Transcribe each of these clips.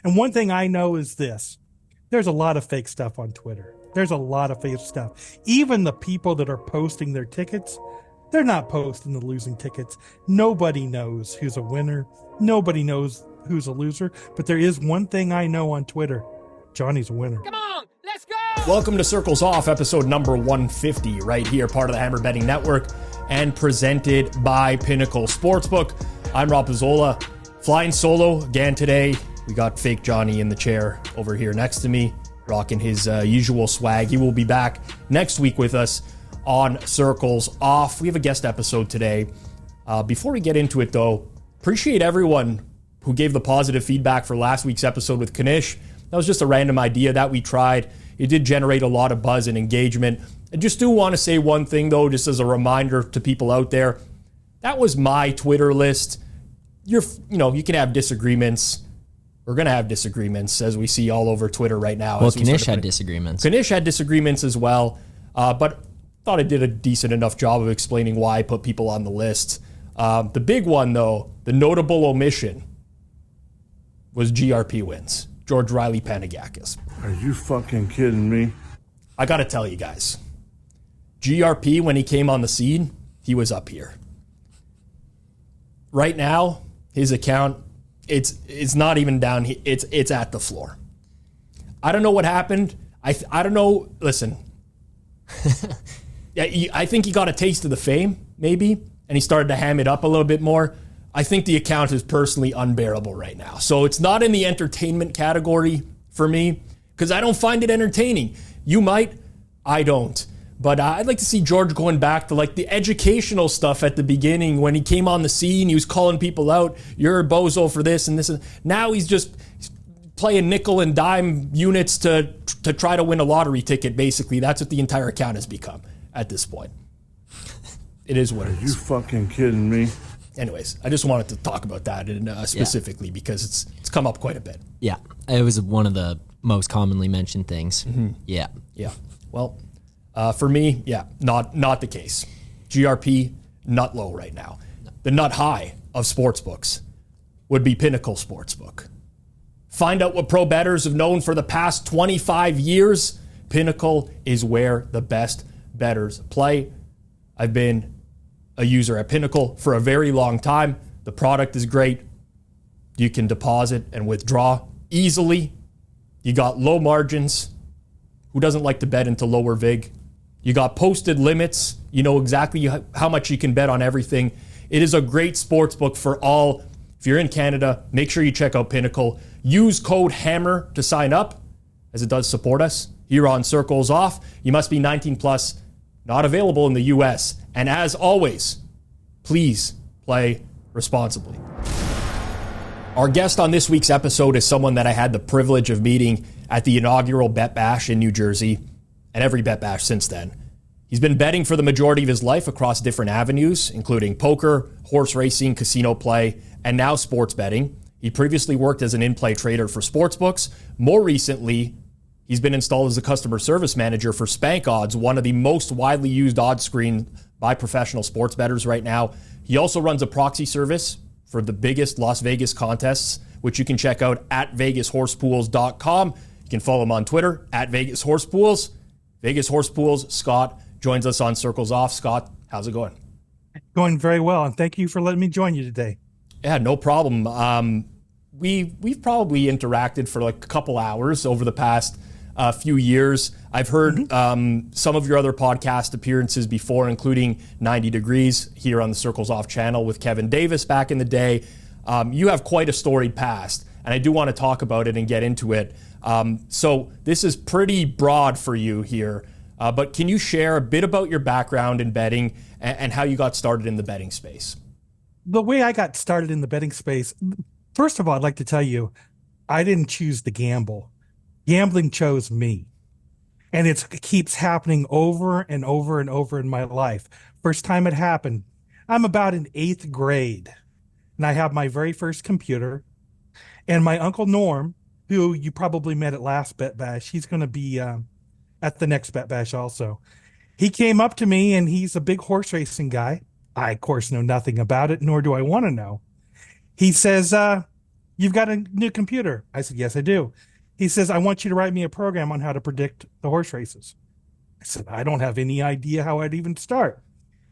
And one thing I know is this. There's a lot of fake stuff on Twitter. There's a lot of fake stuff. Even the people that are posting their tickets, they're not posting the losing tickets. Nobody knows who's a winner. Nobody knows who's a loser. But there is one thing I know on Twitter. Johnny's a winner. Come on, let's go! Welcome to Circles Off, episode number 150, right here, part of the Hammer Betting Network, and presented by Pinnacle Sportsbook. I'm Rob Pizzola, flying solo again today. We got fake Johnny in the chair over here next to me, rocking his usual swag. He will be back next week with us on Circles Off. We have a guest episode today. Before we get into it, though, appreciate everyone who gave the positive feedback for last week's episode with Kanish. That was just a random idea that we tried. It did generate a lot of buzz and engagement. I just do want to say one thing, though, just as a reminder to people out there. That was my Twitter list. You can have disagreements. We're going to have disagreements, as we see all over Twitter right now. Well, Kanish had disagreements. Kanish had disagreements as well, but thought I did a decent enough job of explaining why I put people on the list. The big one, though, the notable omission, was GRP wins. George Riley Panagakis. Are you fucking kidding me? I got to tell you guys, GRP, when he came on the scene, he was up here. Right now, his account, it's not even down. It's at the floor. I don't know what happened. I don't know. Listen, I think he got a taste of the fame, maybe, and he started to ham it up a little bit more. I think the account is personally unbearable right now. So it's not in the entertainment category for me because I don't find it entertaining. You might, I don't. But I'd like to see George going back to like the educational stuff at the beginning when he came on the scene. He was calling people out. You're a bozo for this and this. Now he's just playing nickel and dime units to try to win a lottery ticket, basically. That's what the entire account has become at this point. It is what it is. Are you fucking kidding me? Anyways, I just wanted to talk about that specifically because it's come up quite a bit. Yeah, it was one of the most commonly mentioned things. Mm-hmm. Yeah. Well, for me, not the case. GRP, nut low right now. The nut high of sportsbooks would be Pinnacle Sportsbook. Find out what pro bettors have known for the past 25 years. Pinnacle is where the best bettors play. I've been a user at Pinnacle for a very long time. The product is great. You can deposit and withdraw easily. You got low margins. Who doesn't like to bet into lower vig? You got posted limits. You know exactly how much you can bet on everything. It is a great sports book for all. If you're in Canada, make sure you check out Pinnacle. Use code HAMMER to sign up, as it does support us here on Circles Off. You must be 19 plus, not available in the U.S. And as always, please play responsibly. Our guest on this week's episode is someone that I had the privilege of meeting at the inaugural Bet Bash in New Jersey, and every Bet Bash since then. He's been betting for the majority of his life across different avenues, including poker, horse racing, casino play, and now sports betting. He previously worked as an in-play trader for sportsbooks. More recently, he's been installed as a customer service manager for SpankOdds, one of the most widely used odds screens by professional sports bettors right now. He also runs a proxy service for the biggest Las Vegas contests, which you can check out at VegasHorsePools.com. You can follow him on Twitter at VegasHorsePools. VegasHorsePools, Scott, joins us on Circles Off. Scott, how's it going? Going very well, and thank you for letting me join you today. Yeah, no problem. We've probably interacted for like a couple hours over the past few years. I've heard some of your other podcast appearances before, including 90 Degrees here on the Circles Off channel with Kevin Davis back in the day. You have quite a storied past, and I do want to talk about it and get into it. So this is pretty broad for you here, but can you share a bit about your background in betting and how you got started in the betting space? The way I got started in the betting space, first of all, I'd like to tell you, I didn't choose to gamble. Gambling chose me. And it keeps happening over and over and over in my life. First time it happened, I'm about in 8th grade, and I have my very first computer. And my Uncle Norm, who you probably met at last Bet Bash, he's going to be at the next Bet Bash also. He came up to me, and he's a big horse racing guy. I, of course, know nothing about it, nor do I want to know. He says, you've got a new computer. I said, yes, I do. He says, I want you to write me a program on how to predict the horse races. I said, I don't have any idea how I'd even start.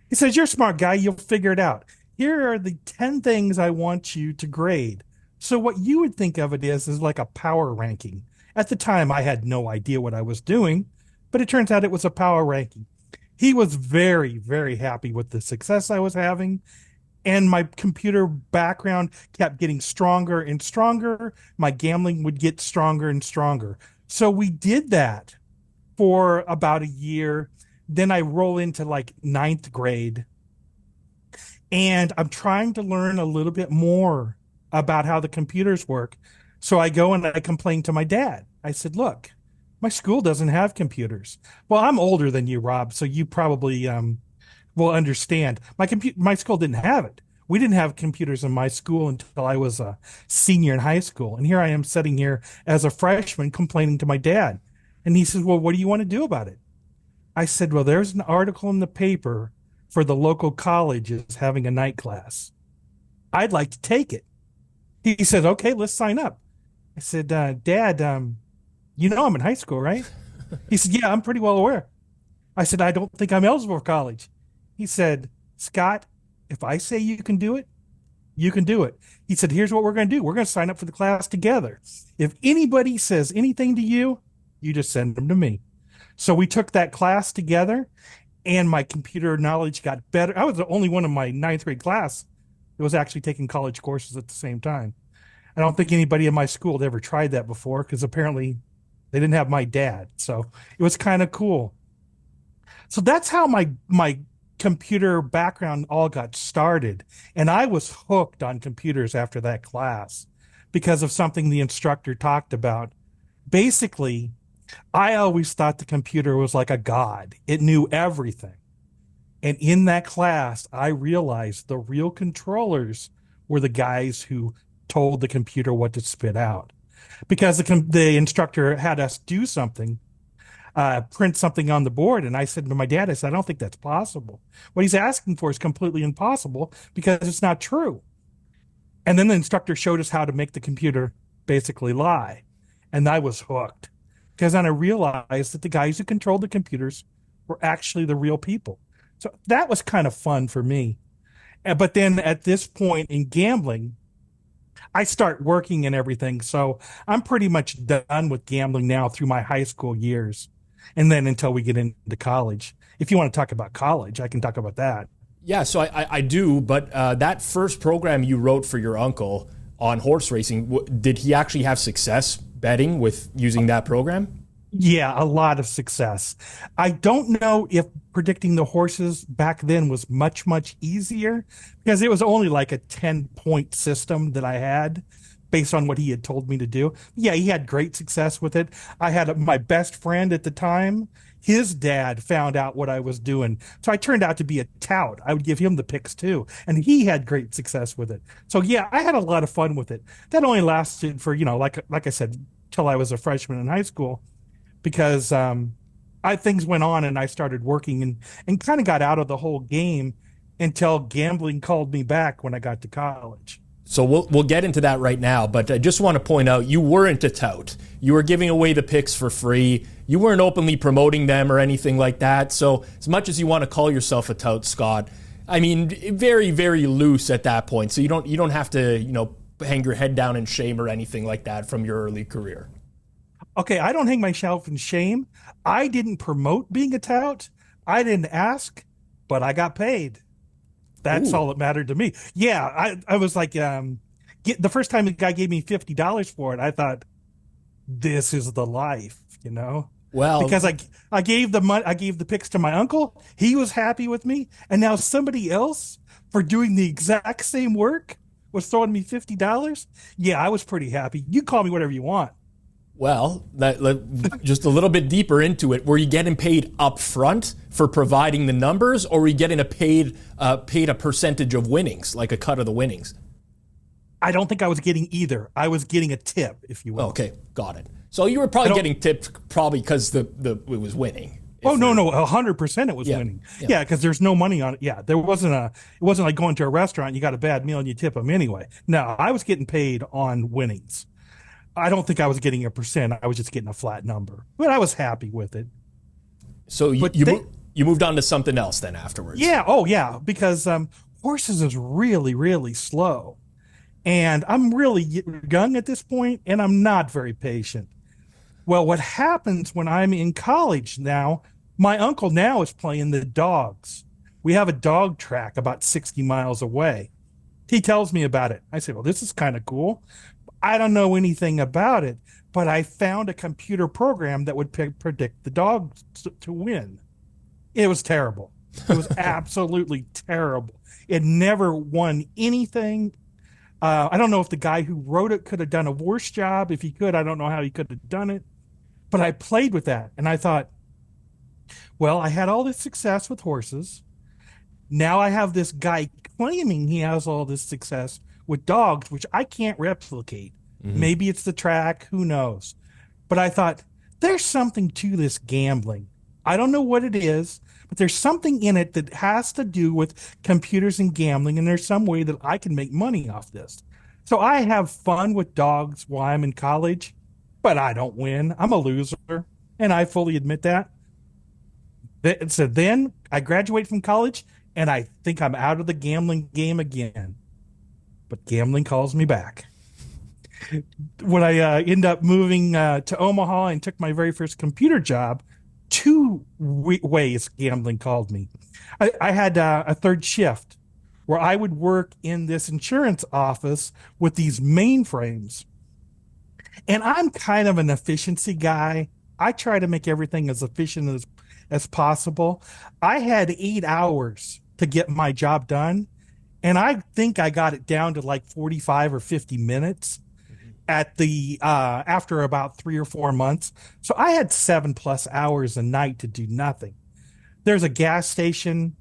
He says, you're a smart guy. You'll figure it out. Here are the 10 things I want you to grade. So what you would think of it is like a power ranking. At the time, I had no idea what I was doing, but it turns out it was a power ranking. He was very, very happy with the success I was having. And my computer background kept getting stronger and stronger. My gambling would get stronger and stronger. So we did that for about a year. Then I roll into like ninth grade. And I'm trying to learn a little bit more about how the computers work. So I go and I complain to my dad. I said, look, my school doesn't have computers. Well, I'm older than you, Rob, so you probably will understand. My school didn't have it. We didn't have computers in my school until I was a senior in high school. And here I am sitting here as a freshman complaining to my dad. And he says, well, what do you want to do about it? I said, well, there's an article in the paper for the local colleges having a night class. I'd like to take it. He said, okay, let's sign up. I said, Dad, you know I'm in high school, right? He said, yeah, I'm pretty well aware. I said, I don't think I'm eligible for college. He said, Scott, if I say you can do it, you can do it. He said, here's what we're going to do. We're going to sign up for the class together. If anybody says anything to you, you just send them to me. So we took that class together, and my computer knowledge got better. I was the only one in my ninth grade class that was actually taking college courses at the same time. I don't think anybody in my school had ever tried that before because apparently they didn't have my dad. So it was kind of cool. So that's how my computer background all got started. And I was hooked on computers after that class because of something the instructor talked about. Basically, I always thought the computer was like a god. It knew everything. And in that class, I realized the real controllers were the guys who told the computer what to spit out. Because the instructor had us do something, print something on the board. And I said to my dad, I said, I don't think that's possible. What he's asking for is completely impossible because it's not true. And then the instructor showed us how to make the computer basically lie. And I was hooked. Because then I realized that the guys who controlled the computers were actually the real people. So that was kind of fun for me. But then at this point in gambling, I start working and everything. So I'm pretty much done with gambling now through my high school years. And then until we get into college. If you want to talk about college, I can talk about that. Yeah, so I do. But that first program you wrote for your uncle on horse racing, did he actually have success betting with using that program? Yeah, a lot of success. I don't know if predicting the horses back then was much, much easier because it was only like a 10-point system that I had based on what he had told me to do. Yeah, he had great success with it. I had my best friend at the time. His dad found out what I was doing. So I turned out to be a tout. I would give him the picks too. And he had great success with it. So yeah, I had a lot of fun with it. That only lasted for, like I said, till I was a freshman in high school because things went on and I started working and kind of got out of the whole game until gambling called me back when I got to college. So we'll get into that right now, but I just want to point out you weren't a tout. You were giving away the picks for free. You weren't openly promoting them or anything like that. So as much as you want to call yourself a tout, Scott, I mean, very, very loose at that point. So you don't have to, hang your head down in shame or anything like that from your early career. Okay, I don't hang myself in shame. I didn't promote being a tout. I didn't ask, but I got paid. That's all that mattered to me. Yeah, I was like, the first time the guy gave me $50 for it, I thought, this is the life, Well, because I gave the money, I gave the picks to my uncle. He was happy with me, and now somebody else for doing the exact same work was throwing me $50. Yeah, I was pretty happy. You call me whatever you want. Well, just a little bit deeper into it. Were you getting paid up front for providing the numbers, or were you getting paid a percentage of winnings, like a cut of the winnings? I don't think I was getting either. I was getting a tip, if you will. Okay, got it. So you were probably getting tipped because it was winning. Oh no, 100% it was Yeah, winning. yeah. Yeah, because there's no money on it. Yeah, it wasn't like going to a restaurant, you got a bad meal and you tip them anyway. No, I was getting paid on winnings. I don't think I was getting a percent. I was just getting a flat number, but I was happy with it. So But you moved on to something else then afterwards. Yeah, oh yeah, because horses is really, really slow. And I'm really young at this point, and I'm not very patient. Well, what happens when I'm in college now, my uncle now is playing the dogs. We have a dog track about 60 miles away. He tells me about it. I say, well, this is kind of cool. I don't know anything about it, but I found a computer program that would predict the dogs to win. It was terrible. It was absolutely terrible. It never won anything. I don't know if the guy who wrote it could have done a worse job. If he could, I don't know how he could have done it. But I played with that, and I thought, well, I had all this success with horses. Now I have this guy claiming he has all this success with dogs, which I can't replicate. Maybe it's the track, who knows? But I thought, there's something to this gambling. I don't know what it is, but there's something in it that has to do with computers and gambling, and there's some way that I can make money off this. So I have fun with dogs while I'm in college, but I don't win. I'm a loser, and I fully admit that. So then I graduate from college, and I think I'm out of the gambling game again. But gambling calls me back. When I end up moving to Omaha and took my very first computer job, two ways gambling called me. I had a third shift where I would work in this insurance office with these mainframes. And I'm kind of an efficiency guy. I try to make everything as efficient as possible. I had 8 hours to get my job done, and I think I got it down to like 45 or 50 minutes at the after about 3 or 4 months. So I had 7+ hours a night to do nothing. There's a gas station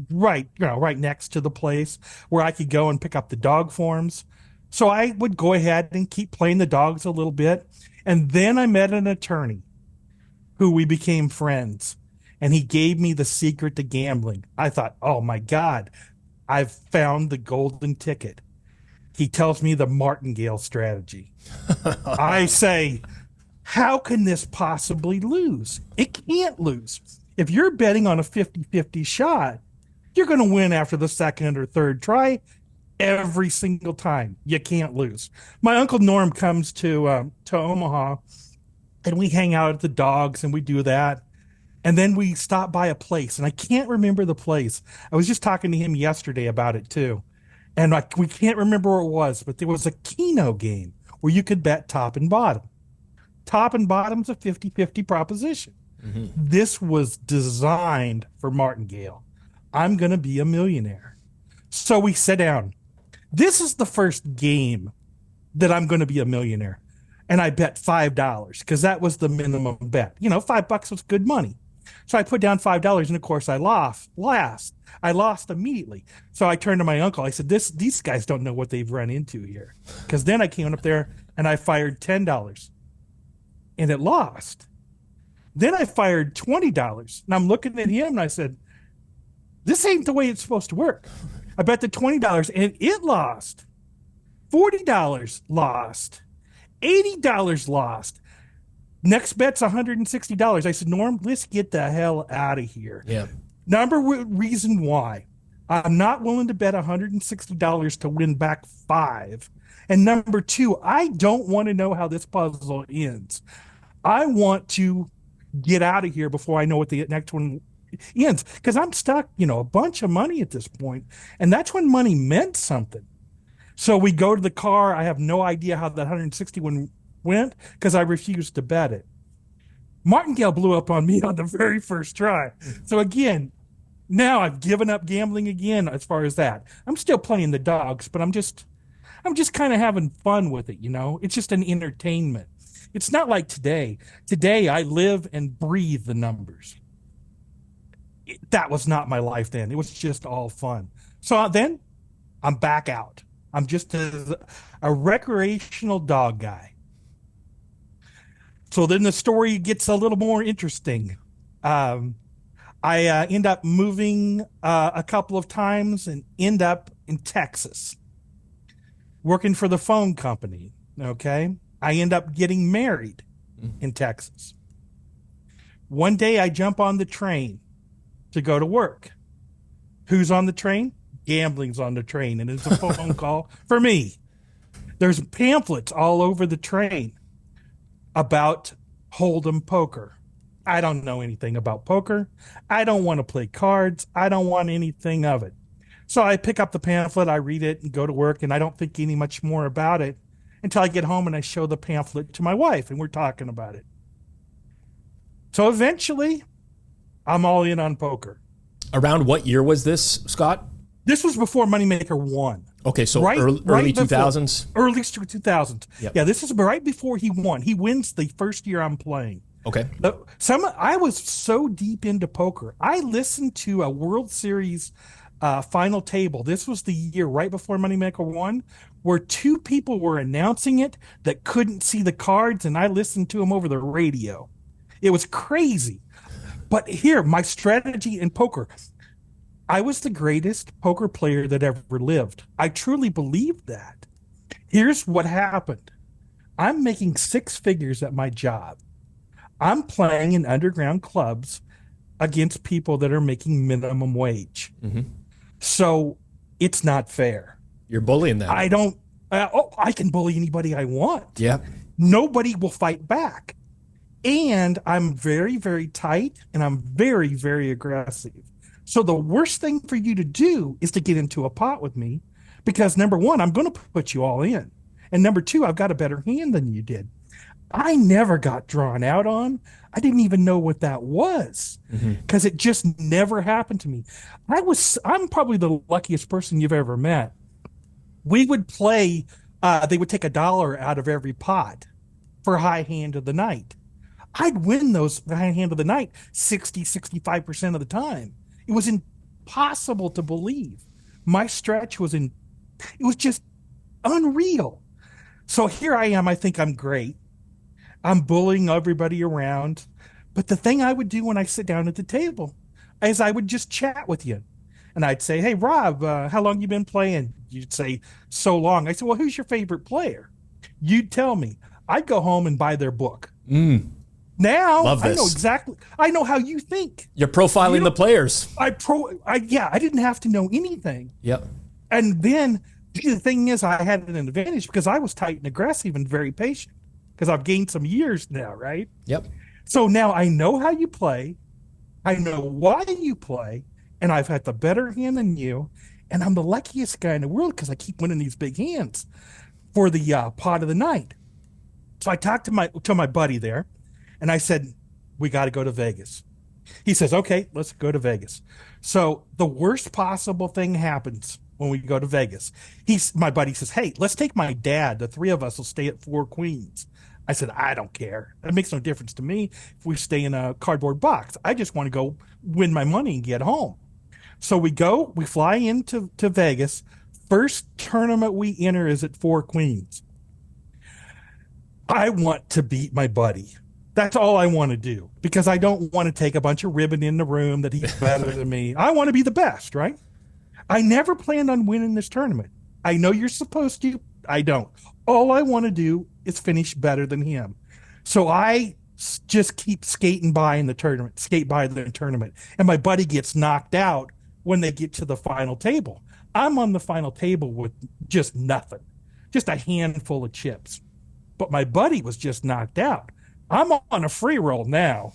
right next to the place where I could go and pick up the dog forms. So I would go ahead and keep playing the dogs a little bit. And then I met an attorney who we became friends, and he gave me the secret to gambling. I thought, oh my God, I've found the golden ticket. He tells me the martingale strategy. I say, how can this possibly lose? It can't lose. If you're betting on a 50-50 shot, you're going to win after the second or third try every single time. You can't lose. My Uncle Norm comes to Omaha, and we hang out at the dogs, and we do that. And then we stop by a place, and I can't remember the place. I was just talking to him yesterday about it too. And we can't remember where it was, but there was a Keno game where you could bet top and bottom. Top and bottom's a 50-50 proposition. This was designed for martingale. I'm going to be a millionaire. So we sit down. This is the first game that I'm going to be a millionaire. And I bet $5 because that was the minimum bet. $5 was good money. So I put down $5, and of course I lost. I lost immediately. So I turned to my uncle. I said, these guys don't know what they've run into here. Because then I came up there and I fired $10, and it lost. Then I fired $20, and I'm looking at him, and I said, this ain't the way it's supposed to work. I bet the $20, and it lost. $40 lost. $80 lost. Next bet's $160. I said, Norm, let's get the hell out of here. Yeah. Number reason why I'm not willing to bet $160 to win back $5. And number two, I don't want to know how this puzzle ends. I want to get out of here before I know what the next one ends. Because I'm stuck, a bunch of money at this point. And that's when money meant something. So we go to the car. I have no idea how that 161 went because I refused to bet it. Martingale blew up on me on the very first try. So again, now I've given up gambling again as far as that. I'm still playing the dogs, but I'm just kind of having fun with it, It's just an entertainment. It's not like today. Today I live and breathe the numbers. That was not my life then. It was just all fun. So then I'm back out. I'm just a recreational dog guy. So then the story gets a little more interesting. I end up moving a couple of times and end up in Texas, working for the phone company. Okay. I end up getting married in Texas. One day I jump on the train to go to work. Who's on the train? Gambling's on the train, and it's a phone call for me. There's pamphlets all over the train about Hold'em poker. I don't know anything about poker. I don't want to play cards. I don't want anything of it. So I pick up the pamphlet, I read it, and go to work, and I don't think any much more about it until I get home and I show the pamphlet to my wife, and we're talking about it. So eventually, I'm all in on poker. Around what year was this, Scott? This was before Moneymaker won. Okay, so early 2000s? Early 2000s. Yep. Yeah, this is right before he won. He wins the first year I'm playing. Okay. I was so deep into poker. I listened to a World Series final table. This was the year right before Moneymaker won, where two people were announcing it that couldn't see the cards, and I listened to them over the radio. It was crazy. But here, my strategy in poker, I was the greatest poker player that ever lived. I truly believed that. Here's what happened. I'm making six figures at my job. I'm playing in underground clubs against people that are making minimum wage. Mm-hmm. So it's not fair. You're bullying them. I can bully anybody I want. Yeah. Nobody will fight back. And I'm very, very tight, and I'm very, very aggressive. So the worst thing for you to do is to get into a pot with me, because number one, I'm going to put you all in. And number two, I've got a better hand than you did. I never got drawn out on. I didn't even know what that was, because it just never happened to me. I'm probably the luckiest person you've ever met. We would play, they would take $1 out of every pot for high hand of the night. I'd win those high hand of the night 65% of the time. It was impossible to believe. My stretch it was just unreal. So here I am. I think I'm great. I'm bullying everybody around. But the thing I would do when I sit down at the table is I would just chat with you. And I'd say, hey, Rob, how long you been playing? You'd say, so long. I said, well, who's your favorite player? You'd tell me. I'd go home and buy their book. Now I know how you think. You're profiling the players. I didn't have to know anything. Yep. And then the thing is, I had an advantage because I was tight and aggressive and very patient, because I've gained some years now, right? Yep. So now I know how you play. I know why you play, and I've had the better hand than you, and I'm the luckiest guy in the world because I keep winning these big hands for the pot of the night. So I talked to my buddy there, and I said, we got to go to Vegas. He says, okay, let's go to Vegas. So the worst possible thing happens when we go to Vegas. My buddy says, hey, let's take my dad. The three of us will stay at Four Queens. I said, I don't care. It makes no difference to me if we stay in a cardboard box. I just want to go win my money and get home. So we fly into Vegas. First tournament we enter is at Four Queens. I want to beat my buddy. That's all I want to do, because I don't want to take a bunch of ribbon in the room that he's better than me. I want to be the best, right? I never planned on winning this tournament. I know you're supposed to. I don't. All I want to do is finish better than him. So I just keep skating by in the tournament, skate by the tournament. And my buddy gets knocked out when they get to the final table. I'm on the final table with just nothing, just a handful of chips. But my buddy was just knocked out. I'm on a free roll now.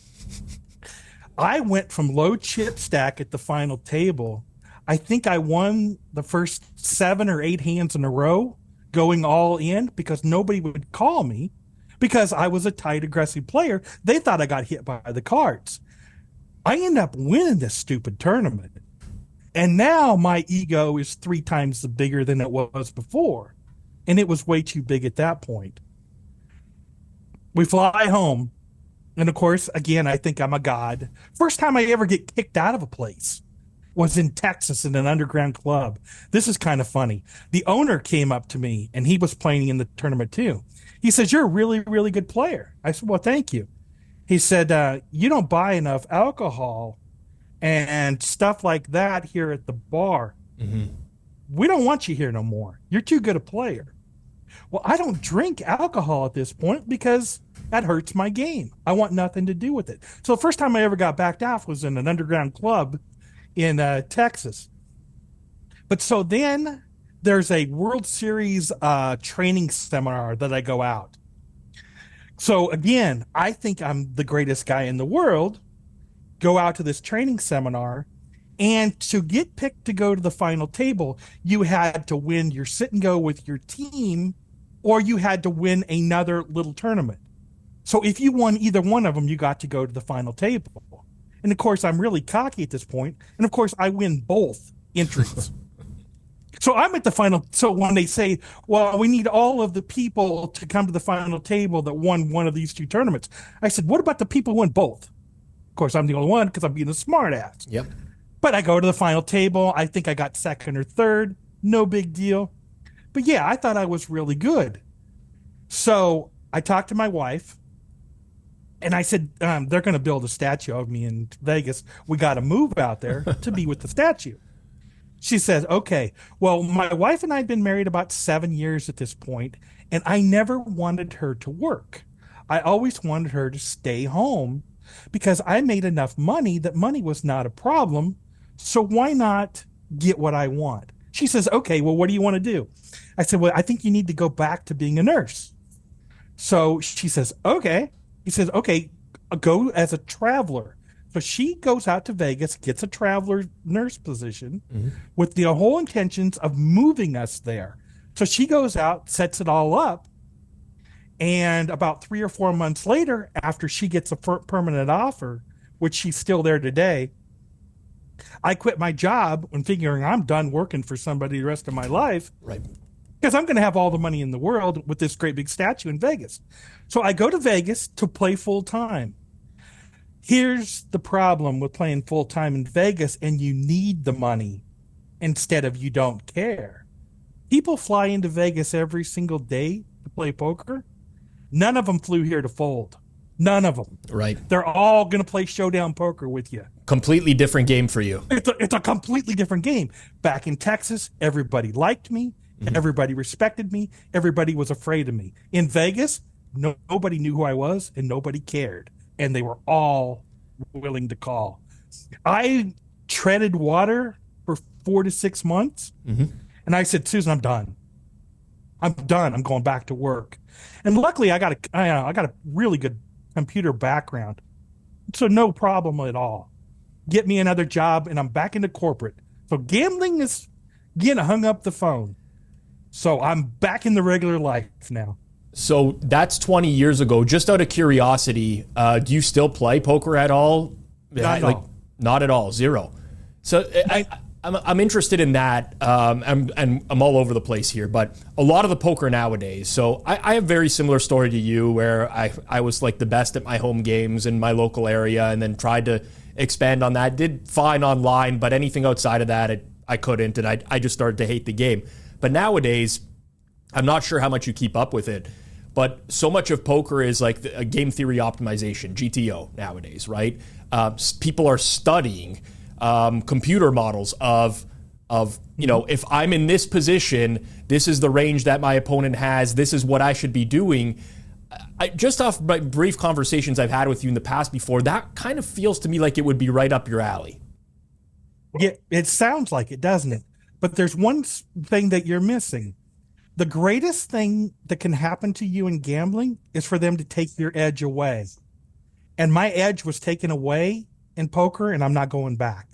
I went from low chip stack at the final table. I think I won the first 7 or 8 hands in a row, going all in, because nobody would call me because I was a tight, aggressive player. They thought I got hit by the cards. I end up winning this stupid tournament. And now my ego is 3 times bigger than it was before. And it was way too big at that point. We fly home. And of course, again, I think I'm a god. First time I ever get kicked out of a place was in Texas in an underground club. This is kind of funny. The owner came up to me, and he was playing in the tournament too. He says, you're a really, really good player. I said, well, thank you. He said, you don't buy enough alcohol and stuff like that here at the bar. We don't want you here no more. You're too good a player. Well, I don't drink alcohol at this point because that hurts my game. I want nothing to do with it. So the first time I ever got backed off was in an underground club in Texas. But so then there's a World Series training seminar that I go out. So again, I think I'm the greatest guy in the world, go out to this training seminar, and to get picked to go to the final table, you had to win your sit and go with your team, or you had to win another little tournament. So if you won either one of them, you got to go to the final table. And of course, I'm really cocky at this point. And of course, I win both entries. So I'm at the final. So when they say, well, we need all of the people to come to the final table that won one of these two tournaments, I said, what about the people who won both? Of course, I'm the only one because I'm being a smart ass. Yep. But I go to the final table. I think I got second or third. No big deal. But yeah, I thought I was really good. So I talked to my wife and I said, they're going to build a statue of me in Vegas. We got to move out there to be with the statue. She says, okay, well, my wife and I had been married about 7 years at this point, and I never wanted her to work. I always wanted her to stay home because I made enough money that money was not a problem. So why not get what I want? She says, okay, well, what do you want to do? I said, well, I think you need to go back to being a nurse. So she says, okay. He says, okay, go as a traveler. So she goes out to Vegas, gets a traveler nurse position with the whole intentions of moving us there. So she goes out, sets it all up. And about 3 or 4 months later, after she gets a permanent offer, which she's still there today, I quit my job when figuring I'm done working for somebody the rest of my life. Right. Because I'm going to have all the money in the world with this great big statue in Vegas. So I go to Vegas to play full time. Here's the problem with playing full time in Vegas, and you need the money instead of you don't care. People fly into Vegas every single day to play poker. None of them flew here to fold. None of them. Right. They're all going to play showdown poker with you. Completely different game for you. It's a completely different game. Back in Texas, everybody liked me. Everybody respected me. Everybody was afraid of me. In Vegas, nobody knew who I was and nobody cared. And they were all willing to call. I treaded water for 4 to 6 months. And I said, Susan, I'm done. I'm done. I'm going back to work. And luckily, I got a really good computer background. So no problem at all. Get me another job and I'm back into corporate. So gambling is, again, I hung up the phone. So I'm back in the regular life now. So that's 20 years ago. Just out of curiosity, do you still play poker at all? Not at all. Not at all. Zero. So I'm interested in that, and I'm all over the place here, but a lot of the poker nowadays. So I have a very similar story to you where I was like the best at my home games in my local area and then tried to expand on that. Did fine online, but anything outside of that, I couldn't, and I just started to hate the game. But nowadays, I'm not sure how much you keep up with it, but so much of poker is like a game theory optimization, GTO nowadays, right? People are studying computer models of if I'm in this position, this is the range that my opponent has, this is what I should be doing. Just off my brief conversations I've had with you in the past before, that kind of feels to me like it would be right up your alley. Yeah, it sounds like it, doesn't it? But there's one thing that you're missing. The greatest thing that can happen to you in gambling is for them to take your edge away. And my edge was taken away in poker, and I'm not going back.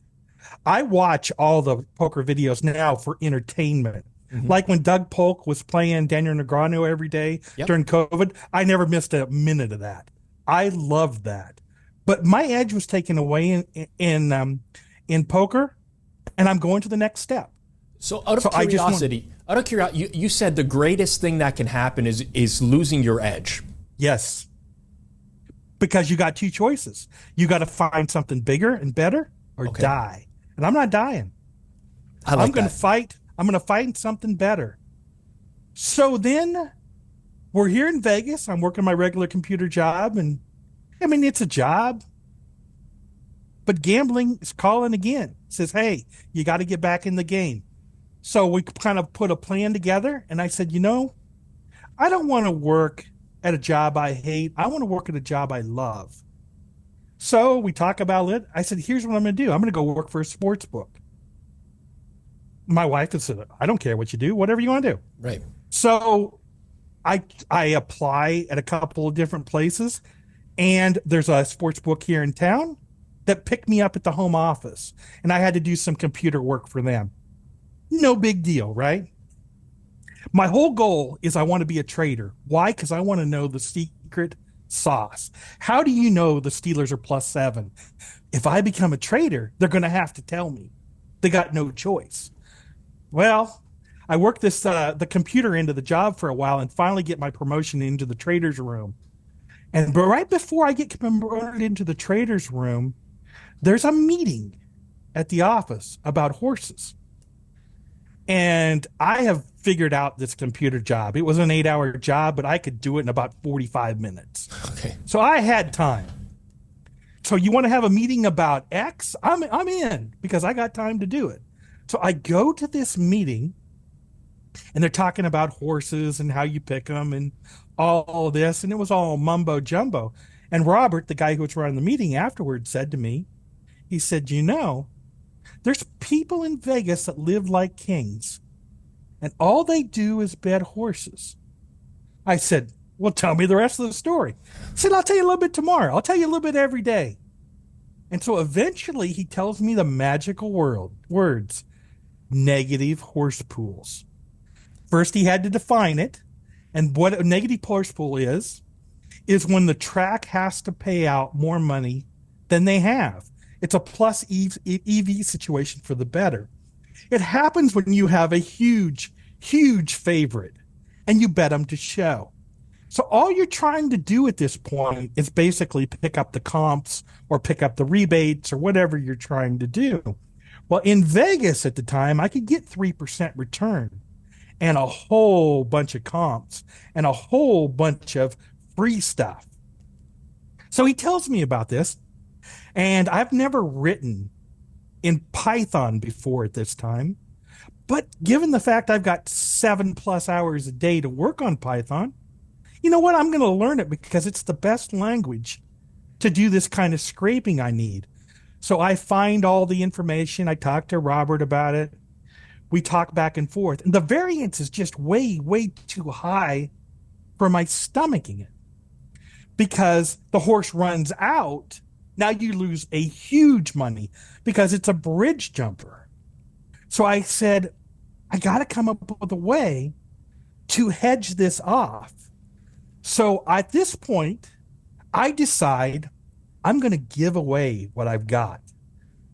I watch all the poker videos now for entertainment. Like when Doug Polk was playing Daniel Negreanu every day during COVID, I never missed a minute of that. I loved that. But my edge was taken away in poker, and I'm going to the next step. So out of curiosity, you said the greatest thing that can happen is losing your edge. Yes. Because you got two choices. You got to find something bigger and better or die. And I'm not dying. I'm going to fight. I'm going to find something better. So then we're here in Vegas. I'm working my regular computer job. And I mean, it's a job. but gambling is calling again. Says, hey, you got to get back in the game. So we kind of put a plan together, and I said, I don't want to work at a job I hate. I want to work at a job I love. So we talk about it. I said, here's what I'm going to do. I'm going to go work for a sports book. My wife said, I don't care what you do, whatever you want to do. Right. So I apply at a couple of different places, and there's a sports book here in town that picked me up at the home office, and I had to do some computer work for them. No big deal, right? My whole goal is I want to be a trader. Why? Because I want to know the secret sauce. How do you know the Steelers are +7? If I become a trader, they're going to have to tell me. They got no choice. Well, I worked the computer end of the job for a while and finally get my promotion into the trader's room. But right before I get promoted into the trader's room, there's a meeting at the office about horses. And I have figured out this computer job. It was an 8-hour job, but I could do it in about 45 minutes. Okay. So I had time. So you want to have a meeting about X? I'm in because I got time to do it. So I go to this meeting, and they're talking about horses and how you pick them and all this, and it was all mumbo jumbo. And Robert, the guy who was running the meeting afterwards, said to me, he said, there's people in Vegas that live like kings, and all they do is bet horses. I said, well, tell me the rest of the story. He said, I'll tell you a little bit tomorrow. I'll tell you a little bit every day. And so eventually he tells me the magical words, negative horse pools. First, he had to define it. And what a negative horse pool is when the track has to pay out more money than they have. It's a plus EV situation for the bettor. It happens when you have a huge, huge favorite and you bet them to show. So all you're trying to do at this point is basically pick up the comps or pick up the rebates or whatever you're trying to do. Well, in Vegas at the time, I could get 3% return and a whole bunch of comps and a whole bunch of free stuff. So he tells me about this, and I've never written in Python before at this time. But given the fact I've got 7+ hours a day to work on Python, you know what? I'm going to learn it because it's the best language to do this kind of scraping I need. So I find all the information. I talk to Robert about it. We talk back and forth. And the variance is just way, way too high for my stomaching it. Because the horse runs out, now you lose a huge money because it's a bridge jumper. So I said, I got to come up with a way to hedge this off. So at this point, I decide I'm going to give away what I've got.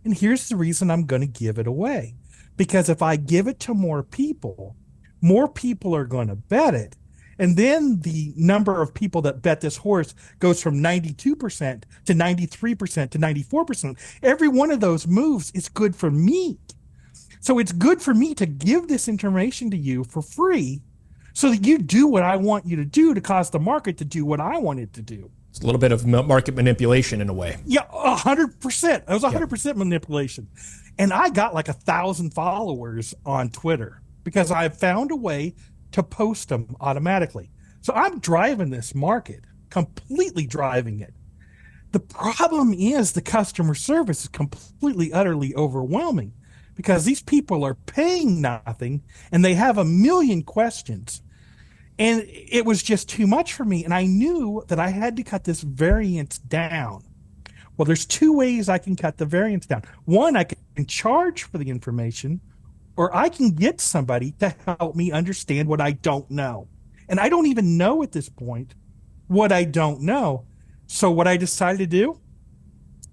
And here's the reason I'm going to give it away. Because if I give it to more people are going to bet it. And then the number of people that bet this horse goes from 92% to 93% to 94%. Every one of those moves is good for me. So it's good for me to give this information to you for free so that you do what I want you to do to cause the market to do what I want it to do. It's a little bit of market manipulation in a way. Yeah, 100%. It was 100% manipulation. And I got like 1,000 followers on Twitter because I found a way to post them automatically. So I'm driving this market, completely driving it. The problem is the customer service is completely, utterly overwhelming because these people are paying nothing and they have a million questions. And it was just too much for me. And I knew that I had to cut this variance down. Well, there's two ways I can cut the variance down. One, I can charge for the information, or I can get somebody to help me understand what I don't know. And I don't even know at this point what I don't know. So what I decided to do,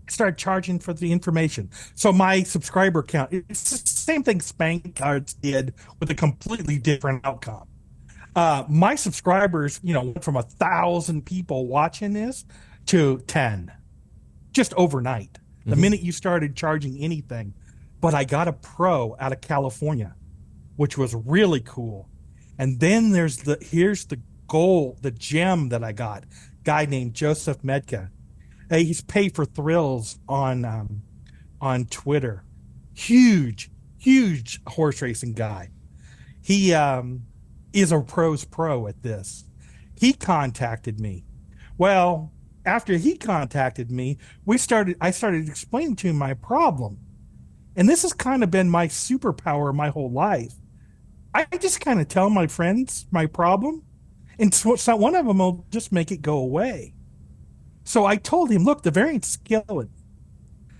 I started charging for the information. So my subscriber count, it's the same thing SpankOdds did with a completely different outcome. My subscribers, went from 1,000 people watching this to 10, just overnight. The minute you started charging anything. But I got a pro out of California, which was really cool. And then here's the goal, the gem that I got. Guy named Joseph Medka. He's Pay for Thrills on on Twitter. Huge, huge horse racing guy. He is a pro's pro at this. He contacted me. Well, after he contacted me, I started explaining to him my problem. And this has kind of been my superpower my whole life. I just kind of tell my friends my problem, and so one of them will just make it go away. So I told him, look, the variant's is killing.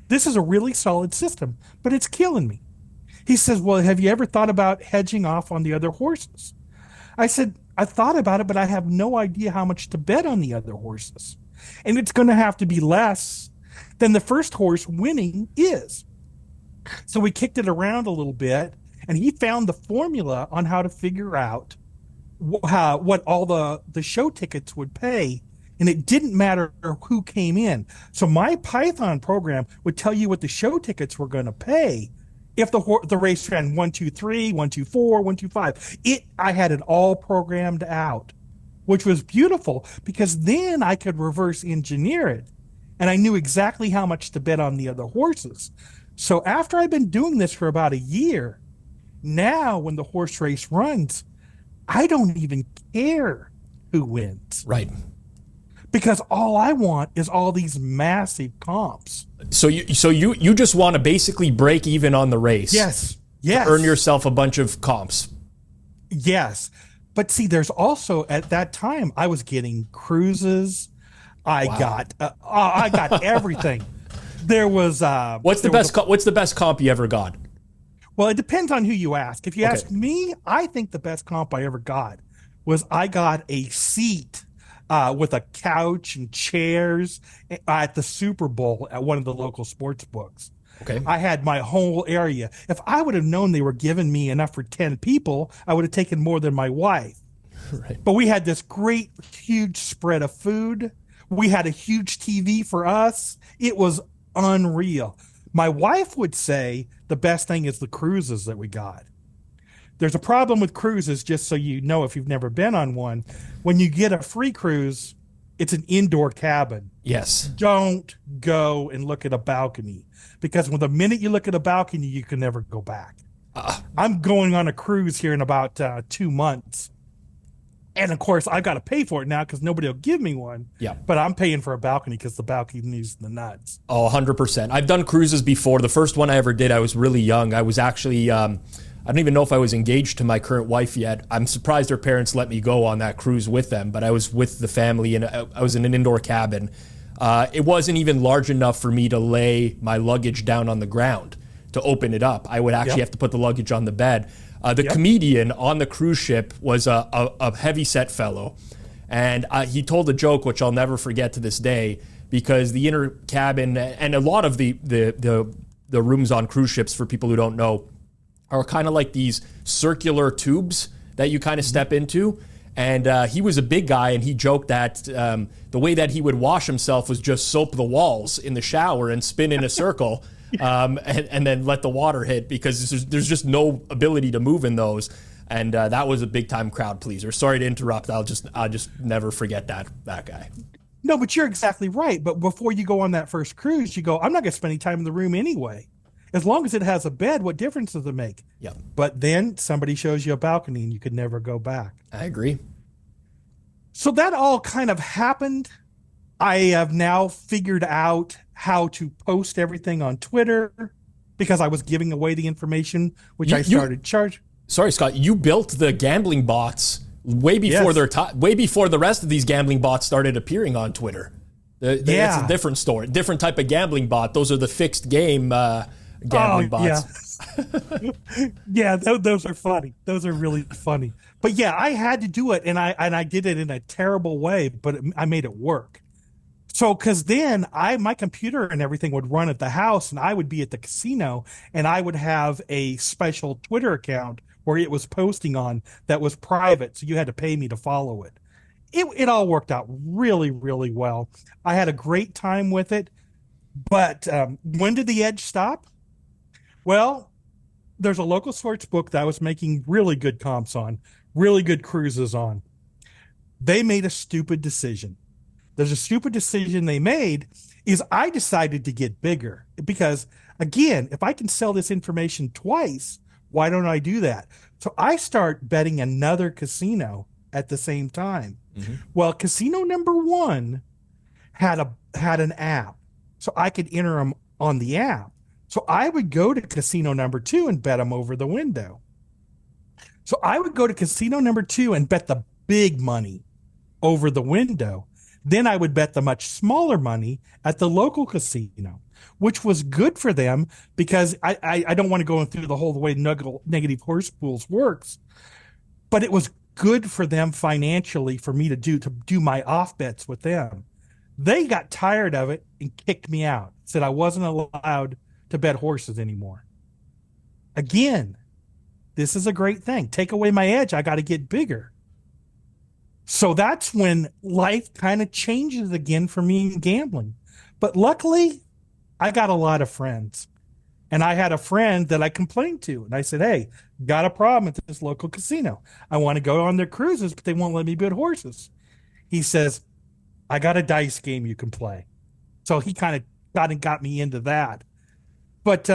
This is a really solid system, but it's killing me. He says, well, have you ever thought about hedging off on the other horses? I said, I thought about it, but I have no idea how much to bet on the other horses. And it's going to have to be less than the first horse winning is. So we kicked it around a little bit, and he found the formula on how to figure out what all the show tickets would pay. And it didn't matter who came in. So my Python program would tell you what the show tickets were going to pay if the race ran 1, 2, 3, 1, 2, 4, 1, 2, 5. I had it all programmed out, which was beautiful because then I could reverse engineer it, and I knew exactly how much to bet on the other horses. So after I've been doing this for about a year, now when the horse race runs, I don't even care who wins. Right. Because all I want is all these massive comps. So you just want to basically break even on the race. Yes. To earn yourself a bunch of comps. Yes. But see, there's also, at that time, I was getting cruises. I got everything. There was what's the best comp you ever got? Well, it depends on who you ask. If you ask me, I think the best comp I ever got was I got a seat with a couch and chairs at the Super Bowl at one of the local sports books. Okay. I had my whole area. If I would have known they were giving me enough for 10 people, I would have taken more than my wife. Right. But we had this great, huge spread of food. We had a huge TV for us. It was unreal. My wife would say the best thing is the cruises that we got. There's a problem with cruises, just so you know if you've never been on one. When you get a free cruise, it's an indoor cabin. Yes. Don't go and look at a balcony, because the minute you look at a balcony, you can never go back. I'm going on a cruise here in about 2 months. And of course, I've got to pay for it now because nobody will give me one. Yeah. But I'm paying for a balcony because the balcony is the nuts. Oh, 100%. I've done cruises before. The first one I ever did, I was really young. I was actually, I don't even know if I was engaged to my current wife yet. I'm surprised her parents let me go on that cruise with them, but I was with the family and I was in an indoor cabin. It wasn't even large enough for me to lay my luggage down on the ground to open it up. I would actually have to put the luggage on the bed. The comedian on the cruise ship was a heavy-set fellow, and he told a joke which I'll never forget to this day, because the inner cabin and a lot of the rooms on cruise ships, for people who don't know, are kind of like these circular tubes that you kind of step into. And he was a big guy, and he joked that the way that he would wash himself was just soap the walls in the shower and spin in a circle. And then let the water hit, because there's just no ability to move in those. And that was a big time crowd pleaser. Sorry to interrupt. I'll just never forget that guy. No, but you're exactly right. But before you go on that first cruise, you go, I'm not going to spend any time in the room anyway. As long as it has a bed, what difference does it make? Yeah. But then somebody shows you a balcony and you could never go back. I agree. So that all kind of happened. I have now figured out how to post everything on Twitter because I was giving away the information, which I started charging. Sorry, Scott, you built the gambling bots way before way before the rest of these gambling bots started appearing on Twitter. It's a different story, different type of gambling bot. Those are the fixed game gambling bots. Yeah, those are funny. Those are really funny. But yeah, I had to do it, and I did it in a terrible way, but I made it work. So, because then my computer and everything would run at the house, and I would be at the casino, and I would have a special Twitter account where it was posting on that was private, so you had to pay me to follow it. It all worked out really, really well. I had a great time with it, but when did the edge stop? Well, there's a local sports book that I was making really good comps on, really good cruises on. They made a stupid decision. There's a stupid decision they made is I decided to get bigger because, again, if I can sell this information twice, why don't I do that? So I start betting another casino at the same time. Well, casino number one had an app, so I could enter them on the app. So I would go to casino number two and bet them over the window. So I would go to casino number two and bet the big money over the window. Then I would bet the much smaller money at the local casino, which was good for them because I don't want to go through the whole way negative horse pools works, but it was good for them financially for me to do my off bets with them. They got tired of it and kicked me out, said I wasn't allowed to bet horses anymore. Again, this is a great thing. Take away my edge, I got to get bigger. So that's when life kind of changes again for me in gambling. But luckily, I got a lot of friends. And I had a friend that I complained to. And I said, hey, got a problem at this local casino. I want to go on their cruises, but they won't let me bet horses. He says, I got a dice game you can play. So he kind of got me into that. But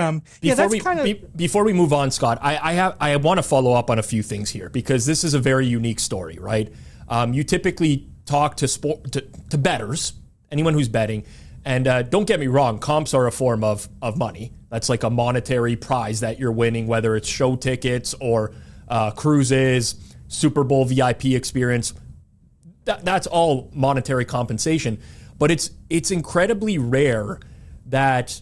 before we move on, Scott, I want to follow up on a few things here because this is a very unique story, right? You typically talk to bettors, anyone who's betting, and don't get me wrong, comps are a form of money. That's like a monetary prize that you're winning, whether it's show tickets or cruises, Super Bowl VIP experience. That's all monetary compensation. But it's incredibly rare that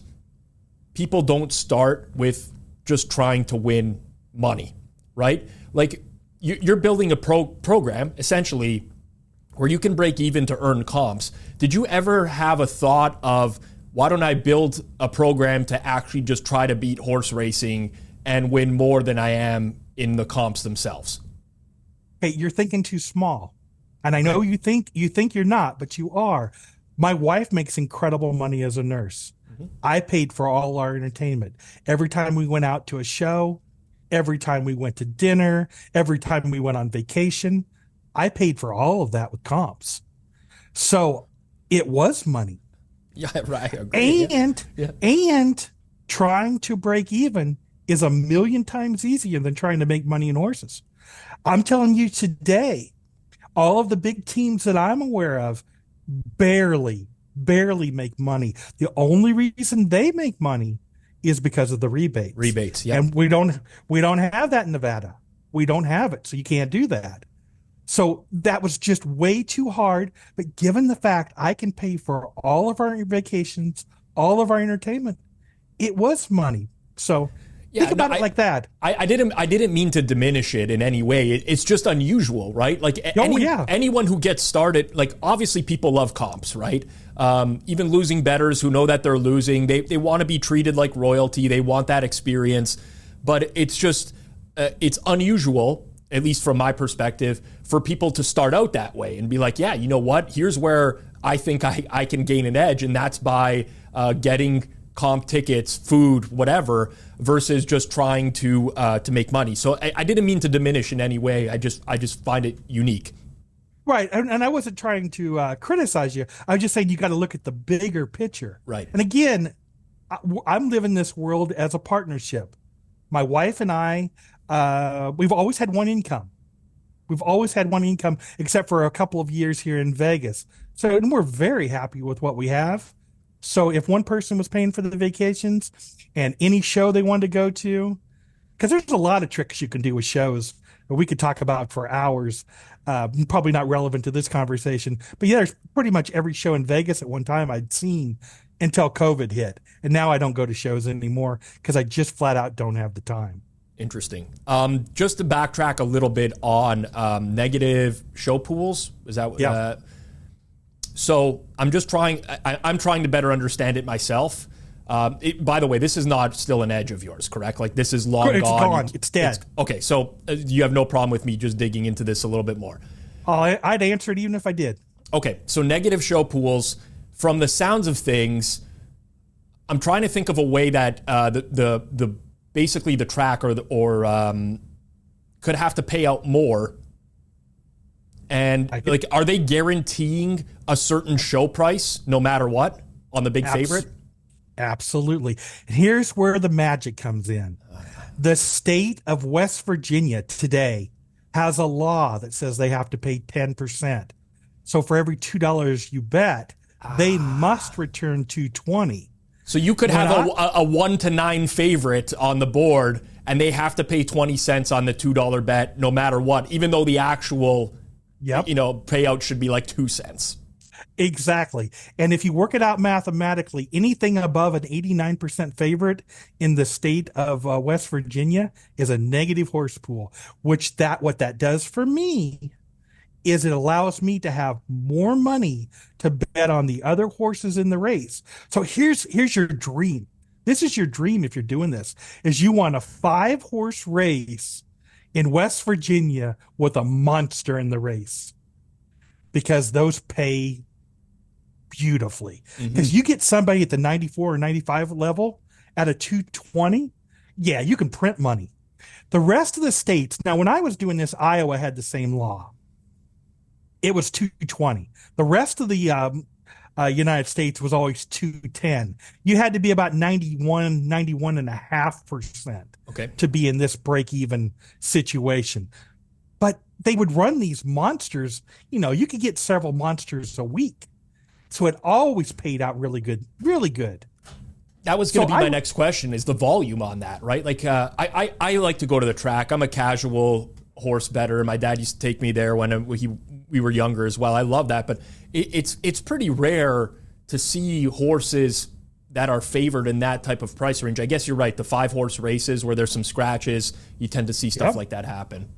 people don't start with just trying to win money, right? Like you're building a program essentially where you can break even to earn comps. Did you ever have a thought of, why don't I build a program to actually just try to beat horse racing and win more than I am in the comps themselves? Hey, you're thinking too small. And I know you think you're not, but you are. My wife makes incredible money as a nurse. I paid for all our entertainment. Every time we went out to a show, every time we went to dinner, every time we went on vacation, I paid for all of that with comps. So it was money. Yeah, right. I agree. And trying to break even is a million times easier than trying to make money in horses. I'm telling you today, all of the big teams that I'm aware of barely make money. The only reason they make money is because of the rebates. Rebates, yeah. And we don't have that in Nevada. We don't have it, so you can't do that. So that was just way too hard. But given the fact I can pay for all of our vacations, all of our entertainment, it was money. So think about it like that. I didn't mean to diminish it in any way. It's just unusual, right? Like anyone who gets started, like obviously people love comps, right? Even losing bettors who know that they're losing, they want to be treated like royalty. They want that experience, but it's just it's unusual, at least from my perspective, for people to start out that way and be like, yeah, you know what? Here's where I think I can gain an edge, and that's by getting comp tickets, food, whatever, versus just trying to make money. So I didn't mean to diminish in any way. I just find it unique. Right. And I wasn't trying to criticize you. I was just saying you got to look at the bigger picture. Right. And again, I'm living this world as a partnership. My wife and I, we've always had one income. We've always had one income, except for a couple of years here in Vegas. So and we're very happy with what we have. So if one person was paying for the vacations and any show they wanted to go to, because there's a lot of tricks you can do with shows that we could talk about for hours, probably not relevant to this conversation. But yeah, there's pretty much every show in Vegas at one time I'd seen until COVID hit. And now I don't go to shows anymore because I just flat out don't have the time. Interesting. Just to backtrack a little bit on negative show pools. Is that yeah. So I'm just trying. I'm trying to better understand it myself. By the way, this is not still an edge of yours, correct? Like this is long gone. It's gone. It's dead. Okay, so you have no problem with me just digging into this a little bit more. I'd answer it even if I did. Okay, so negative show pools. From the sounds of things, I'm trying to think of a way that the basically the track or could have to pay out more And like, are they guaranteeing a certain show price no matter what on the big favorite? Absolutely. Here's where the magic comes in. The state of West Virginia today has a law that says they have to pay 10%. So for every $2 you bet, they must return $2.20. So you could have a 1-9 favorite on the board, and they have to pay 20 cents on the $2 bet no matter what, even though the actual payout should be like 2 cents. Exactly. And if you work it out mathematically, anything above an 89% favorite in the state of West Virginia is a negative horse pool, what that does for me is it allows me to have more money to bet on the other horses in the race. So here's your dream. This is your dream if you're doing this, is you want a 5-horse race in West Virginia with a monster in the race, because those pay beautifully. Because you get somebody at the 94 or 95 level at a 220, yeah, you can print money. The rest of the states, now when I was doing this, Iowa had the same law. It was 220. The rest of the United States was always 210. You had to be about 91.5% to be in this break-even situation. But they would run these monsters. You could get several monsters a week. So it always paid out really good, really good. That was going to be my next question, is the volume on that, right? Like, I like to go to the track. I'm a casual horse bettor. My dad used to take me there when we were younger as well. I love that. But it's pretty rare to see horses that are favored in that type of price range. I guess you're right. The 5-horse races where there's some scratches, you tend to see stuff like that happen.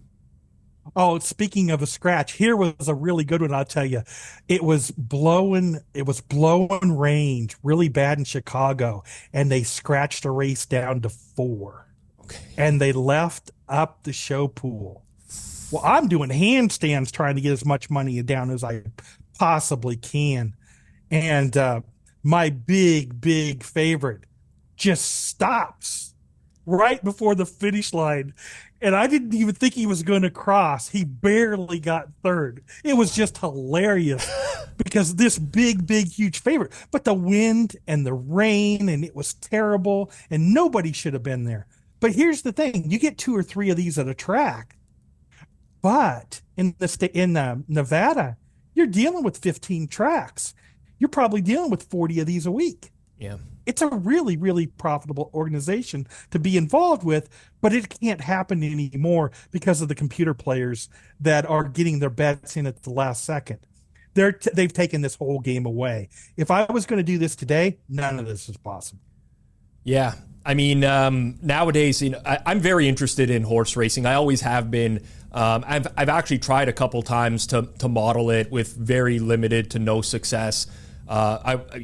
Oh, speaking of a scratch, here was a really good one, I'll tell you. It was blowing range really bad in Chicago, and they scratched a race down to 4. Okay. And they left up the show pool. Well, I'm doing handstands trying to get as much money down as I possibly can. And my big favorite just stops right before the finish line. And I didn't even think he was going to cross. He barely got third. It was just hilarious because this big, huge favorite. But the wind and the rain, and it was terrible, and nobody should have been there. But here's the thing. You get 2 or 3 of these at a track. But in Nevada, you're dealing with 15 tracks. You're probably dealing with 40 of these a week. Yeah. It's a really, really profitable organization to be involved with, but it can't happen anymore because of the computer players that are getting their bets in at the last second. They've taken this whole game away. If I was going to do this today, none of this is possible. Yeah. I mean, nowadays, I'm very interested in horse racing. I always have been. I've actually tried a couple times to model it with very limited to no success.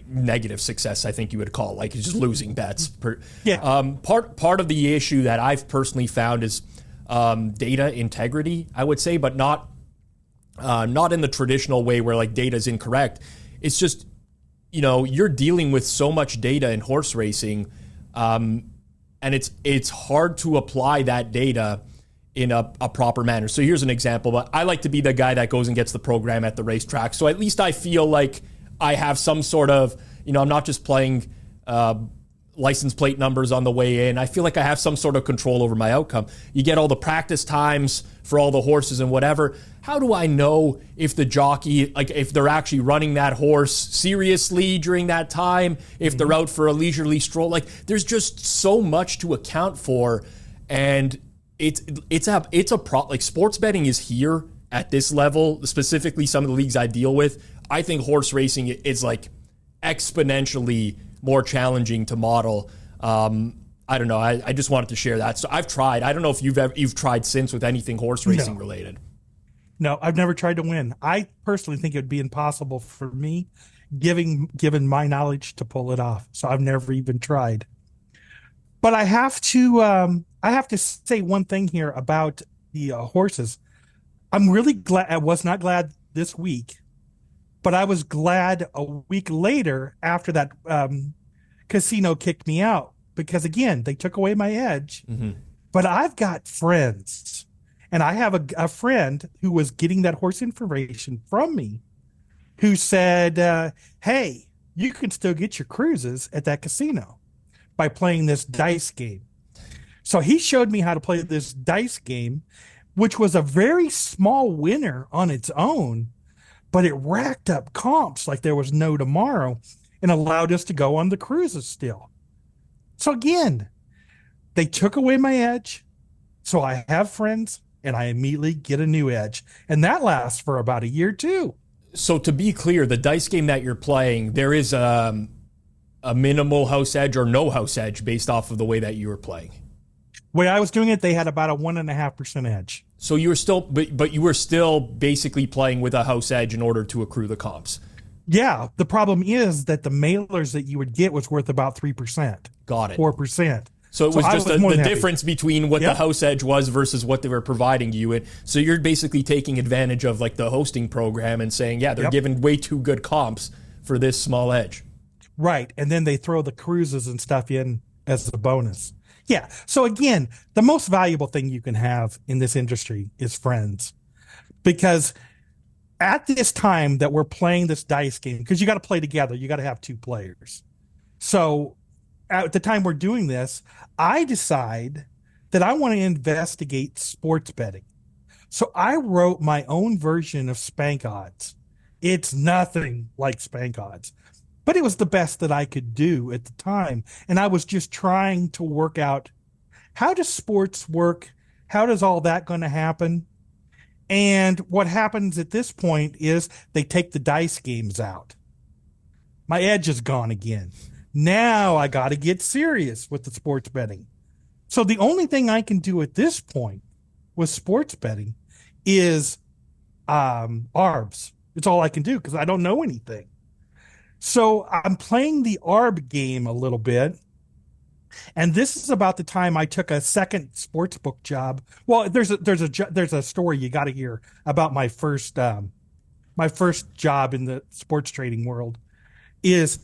Negative success, I think you would call, like just losing bets. Part of the issue that I've personally found is data integrity, I would say, but not in the traditional way where like data is incorrect. It's just, you're dealing with so much data in horse racing, and it's hard to apply that data in a proper manner. So here's an example. But I like to be the guy that goes and gets the program at the racetrack. So at least I feel like I have some sort of, I'm not just playing license plate numbers on the way in. I feel like I have some sort of control over my outcome. You get all the practice times for all the horses and whatever. How do I know if the jockey, like if they're actually running that horse seriously during that time, if they're out for a leisurely stroll? Like there's just so much to account for. And like sports betting is here at this level, specifically some of the leagues I deal with. I think horse racing is like exponentially more challenging to model. I don't know. I just wanted to share that. So I've tried. I don't know if you've tried since with anything horse racing related. No, I've never tried to win. I personally think it would be impossible for me, given my knowledge, to pull it off. So I've never even tried. But I have to say one thing here about the horses. I'm really glad. I was not glad this week, but I was glad a week later after that casino kicked me out, because again, they took away my edge. But I've got friends And I have a friend who was getting that horse information from me who said, hey, you can still get your cruises at that casino by playing this dice game. So he showed me how to play this dice game, which was a very small winner on its own, but it racked up comps like there was no tomorrow and allowed us to go on the cruises still. So again, they took away my edge. So I have friends and I immediately get a new edge. And that lasts for about a year too. So to be clear, the dice game that you're playing, there is a minimal house edge or no house edge based off of the way that you were playing. The way I was doing it, they had about a 1.5% edge. So you were still, but you were still basically playing with a house edge in order to accrue the comps. Yeah. The problem is that the mailers that you would get was worth about 3%. Got it. 4%. So it was just the difference between what Yep. the house edge was versus what they were providing you. And so you're basically taking advantage of like the hosting program and saying, yeah, they're Yep. giving way too good comps for this small edge. Right. And then they throw the cruises and stuff in as a bonus. Yeah. So again, the most valuable thing you can have in this industry is friends. Because at this time that we're playing this dice game, because you got to play together, you got to have 2 players. So at the time we're doing this, I decide that I want to investigate sports betting. So I wrote my own version of SpankOdds. It's nothing like SpankOdds, but it was the best that I could do at the time. And I was just trying to work out, how does sports work? How does all that going to happen? And what happens at this point is they take the dice games out. My edge is gone again. Now I got to get serious with the sports betting. So the only thing I can do at this point with sports betting is ARBs. It's all I can do because I don't know anything. So I'm playing the ARB game a little bit. And this is about the time I took a second sportsbook job. Well, there's a story you got to hear about my first job in the sports trading world. Is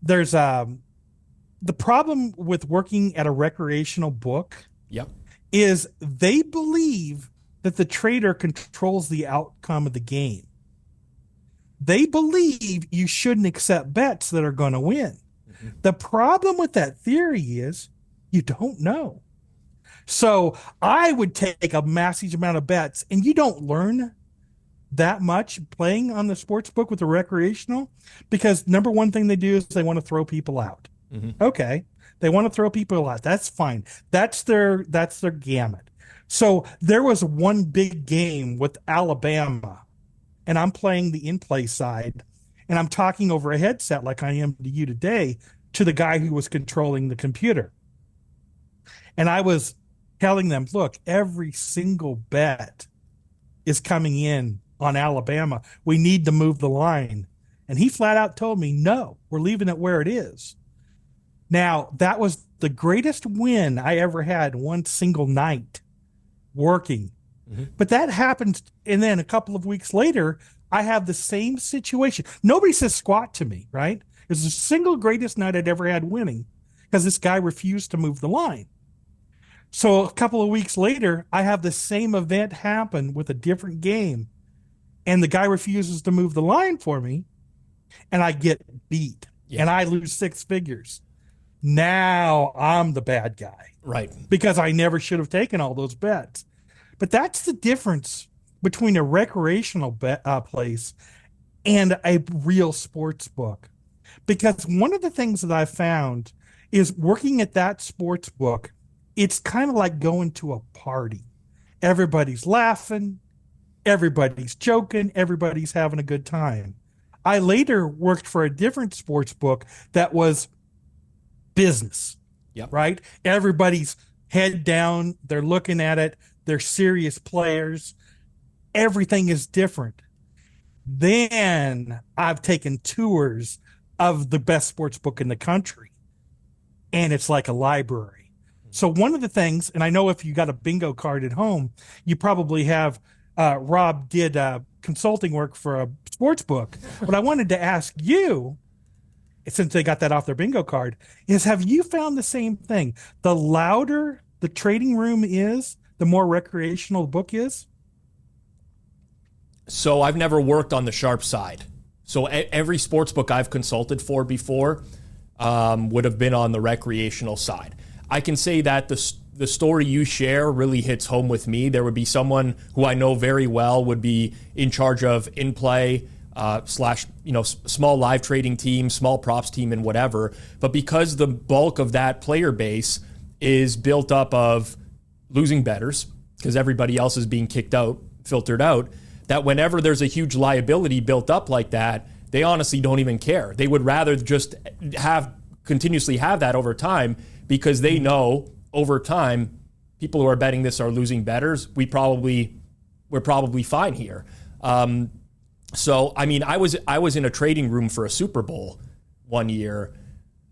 there's the problem with working at a recreational book. Yep. Is they believe that the trader controls the outcome of the game. They believe you shouldn't accept bets that are going to win. Mm-hmm. The problem with that theory is you don't know. So I would take a massive amount of bets, and you don't learn that much playing on the sports book with the recreational, because number one thing they do is they want to throw people out. Mm-hmm. Okay. They want to throw people out. That's fine. That's their gamut. So there was one big game with Alabama, and I'm playing the in-play side, and I'm talking over a headset like I am to you today to the guy who was controlling the computer. And I was telling them, look, every single bet is coming in on Alabama. We need to move the line. And he flat out told me, no, we're leaving it where it is. Now, that was the greatest win I ever had one single night working. Mm-hmm. But that happened, and then a couple of weeks later, I have the same situation. Nobody says squat to me, right? It was the single greatest night I'd ever had winning because this guy refused to move the line. So a couple of weeks later, I have the same event happen with a different game, and the guy refuses to move the line for me, and I get beat, and I lose 6 figures. Now I'm the bad guy. Right. Because I never should have taken all those bets. But that's the difference between a recreational place and a real sports book. Because one of the things that I found is working at that sports book, it's kind of like going to a party. Everybody's laughing, everybody's joking, everybody's having a good time. I later worked for a different sports book that was business, right? Everybody's head down, they're looking at it, they're serious players. Everything is different. Then I've taken tours of the best sports book in the country, and it's like a library. So one of the things, and I know if you got a bingo card at home, you probably have, Rob did consulting work for a sports book. But I wanted to ask you, since they got that off their bingo card, is have you found the same thing? The louder the trading room is, the more recreational the book is? So I've never worked on the sharp side. So every sports book I've consulted for before would have been on the recreational side. I can say that the story you share really hits home with me. There would be someone who I know very well would be in charge of in-play slash, small live trading team, small props team, and whatever. But because the bulk of that player base is built up of losing bettors, because everybody else is being kicked out, filtered out, that whenever there's a huge liability built up like that, they honestly don't even care. They would rather just continuously have that over time, because they know over time people who are betting this are losing bettors. We're probably fine here. So I mean, I was in a trading room for a Super Bowl one year.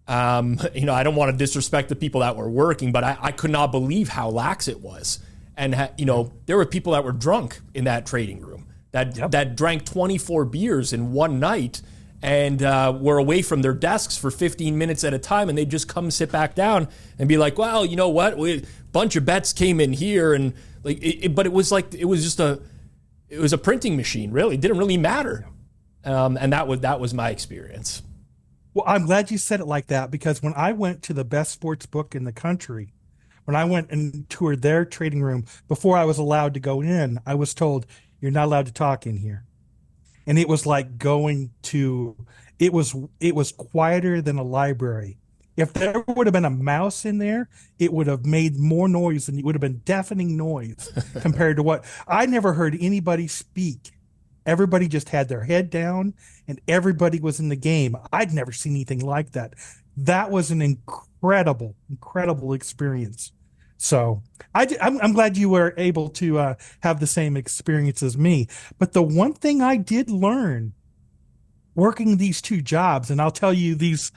I don't want to disrespect the people that were working, but I could not believe how lax it was. And there were people that were drunk in that trading room that drank 24 beers in one night and were away from their desks for 15 minutes at a time, and they'd just come sit back down and be like, well, you know what? A bunch of bets came in here, and but it was a printing machine, really. It didn't really matter. And that was my experience. Well, I'm glad you said it like that, because when I went to the best sports book in the country, when I went and toured their trading room, before I was allowed to go in, I was told, you're not allowed to talk in here. And it was like it was quieter than a library. If there would have been a mouse in there, it would have made more noise, and it would have been deafening noise compared to what I never heard anybody speak. Everybody just had their head down and everybody was in the game. I'd never seen anything like that. That was an incredible experience. So I'm glad you were able to have the same experience as me. But the one thing I did learn working these two jobs, and I'll tell you these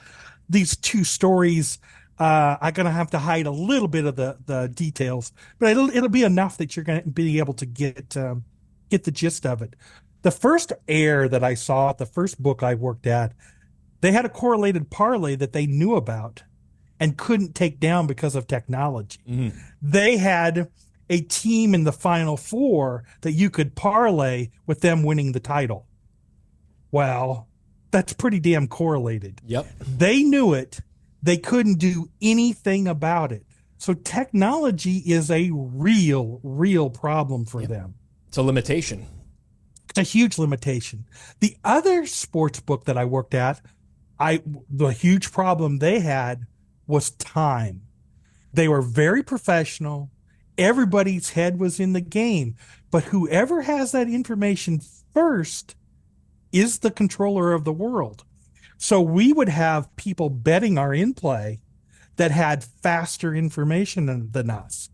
two stories, I'm going to have to hide a little bit of the details, but it'll be enough that you're going to be able to get the gist of it. The first error that I saw at the first book I worked at, they had a correlated parlay that they knew about and couldn't take down because of technology. Mm-hmm. They had a team in the Final Four that you could parlay with them winning the title. Well, that's pretty damn correlated. Yep. They knew it. They couldn't do anything about it. So technology is a real problem for them. It's a limitation. It's a huge limitation. The other sports book that I worked at, the huge problem they had was time. They were very professional. Everybody's head was in the game. But whoever has that information first is the controller of the world. So we would have people betting our in-play that had faster information than us.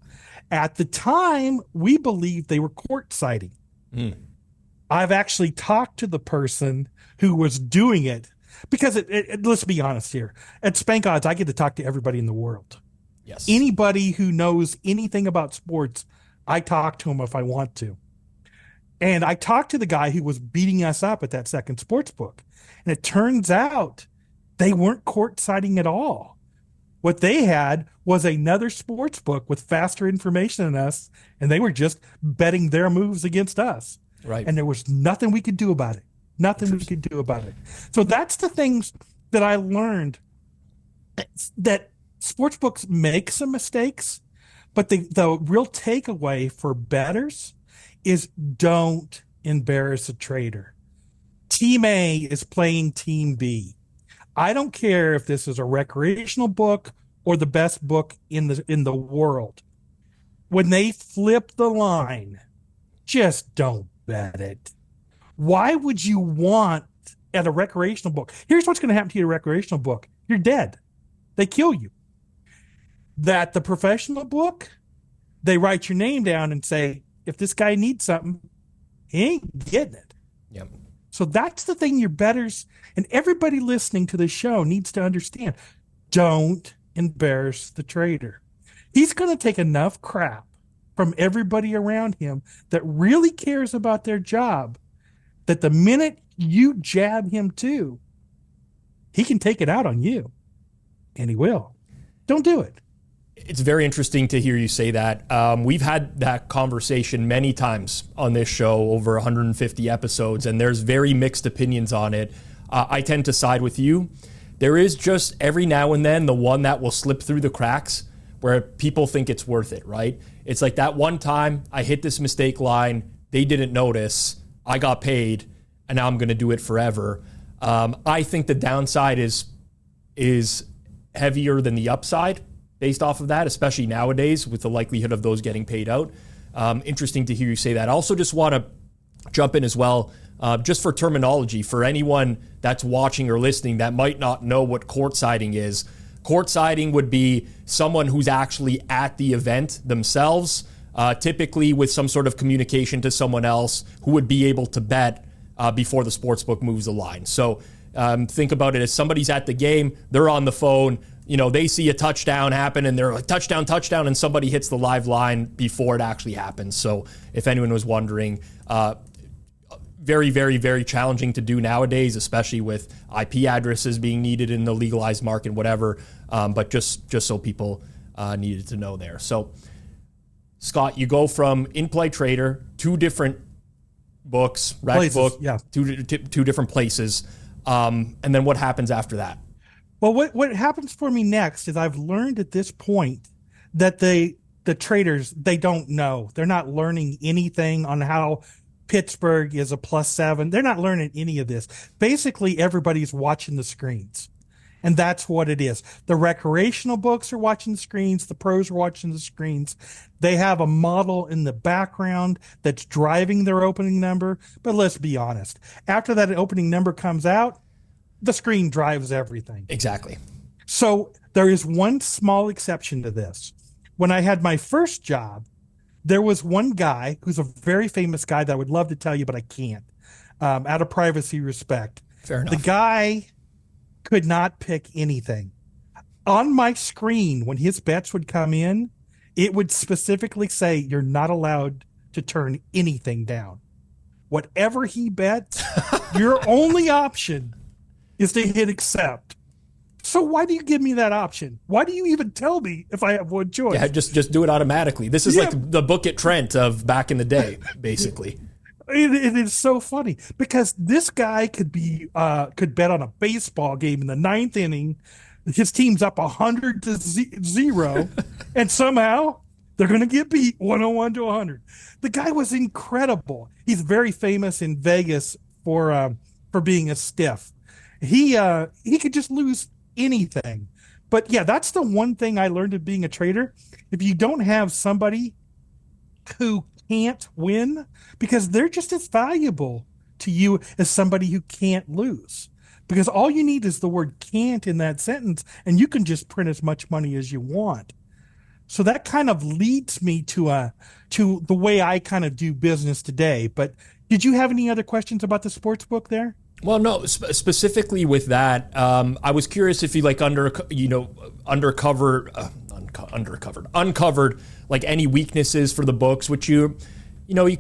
At the time, we believed they were court-siding. I've actually talked to the person who was doing it, because let's be honest here. At SpankOdds, I get to talk to everybody in the world. Yes. Anybody who knows anything about sports, I talk to them if I want to. And I talked to the guy who was beating us up at that second sports book. And it turns out they weren't court-siding at all. What they had was another sports book with faster information than us, and they were just betting their moves against us. Right. And there was nothing we could do about it. Nothing we could do about it. So that's the things that I learned, that sports books make some mistakes, but the real takeaway for bettors is don't embarrass a trader. Team A is playing Team B. I don't care if this is a recreational book or the best book in the world. When they flip the line, just don't bet it. Why would you want at a recreational book? Here's what's going to happen to your recreational book. You're dead. They kill you. That the professional book, they write your name down and say, if this guy needs something, he ain't getting it. Yep. So that's the thing your bettors and everybody listening to this show needs to understand. Don't embarrass the trader. He's going to take enough crap from everybody around him that really cares about their job, that the minute you jab him too, he can take it out on you. And he will. Don't do it. It's very interesting to hear you say that. We've had that conversation many times on this show, over 150 episodes, and there's very mixed opinions on it. I tend to side with you. There is just every now and then the one that will slip through the cracks where people think it's worth it, right? It's like that one time I hit this mistake line, they didn't notice, I got paid, and now I'm going to do it forever. I think the downside is heavier than the upside based off of that, especially nowadays with the likelihood of those getting paid out. Interesting to hear you say that. I also just want to jump in as well, just for terminology, for anyone that's watching or listening that might not know what court-siding is. Court-siding would be someone who's actually at the event themselves, typically with some sort of communication to someone else who would be able to bet before the sportsbook moves the line. So think about it as somebody's at the game, they're on the phone, they see a touchdown happen and they're like, touchdown, and somebody hits the live line before it actually happens. So if anyone was wondering, very, very, very challenging to do nowadays, especially with IP addresses being needed in the legalized market, whatever. But just so people needed to know there. So, Scott, you go from in-play trader, 2 different books, rec book, yeah. two different places. And then what happens after that? Well, what happens for me next is I've learned at this point that the traders, they don't know. They're not learning anything on how Pittsburgh is a +7. They're not learning any of this. Basically, everybody's watching the screens. And that's what it is. The recreational books are watching the screens. The pros are watching the screens. They have a model in the background that's driving their opening number. But let's be honest. After that opening number comes out, the screen drives everything. Exactly. So there is one small exception to this. When I had my first job, there was one guy who's a very famous guy that I would love to tell you, but I can't, out of privacy respect. Fair enough. The guy could not pick anything. On my screen, when his bets would come in, it would specifically say, you're not allowed to turn anything down. Whatever he bets, your only option is to hit accept. So why do you give me that option? Why do you even tell me if I have one choice? Yeah, just do it automatically. This is like the book at Trent of back in the day, basically. It is so funny because this guy could bet on a baseball game in the 9th inning. His team's up 100-0, and somehow they're going to get beat 101-100. The guy was incredible. He's very famous in Vegas for being a stiff. He could just lose anything. But yeah, that's the one thing I learned of being a trader. If you don't have somebody who can't win, because they're just as valuable to you as somebody who can't lose. Because all you need is the word can't in that sentence, and you can just print as much money as you want. So that kind of leads me to the way I kind of do business today. But did you have any other questions about the sports book there? Well, no, specifically with that, I was curious if you uncovered like any weaknesses for the books, which you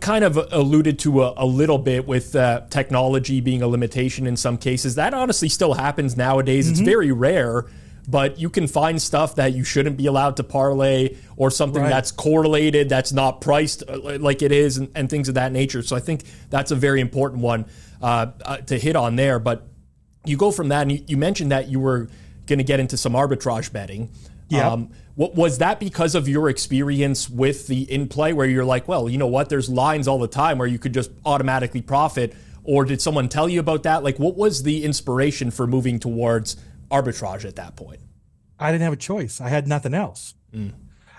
kind of alluded to a little bit with technology being a limitation in some cases. That honestly still happens nowadays. Mm-hmm. It's very rare, but you can find stuff that you shouldn't be allowed to parlay or something that's correlated, that's not priced like it is, and things of that nature. So I think that's a very important one to hit on there. But you go from that, and you mentioned that you were going to get into some arbitrage betting. Yeah. What was that because of your experience with the in-play where you're like, well, you know what, there's lines all the time where you could just automatically profit, or did someone tell you about that? Like, what was the inspiration for moving towards arbitrage at that point? I didn't have a choice. I had nothing else.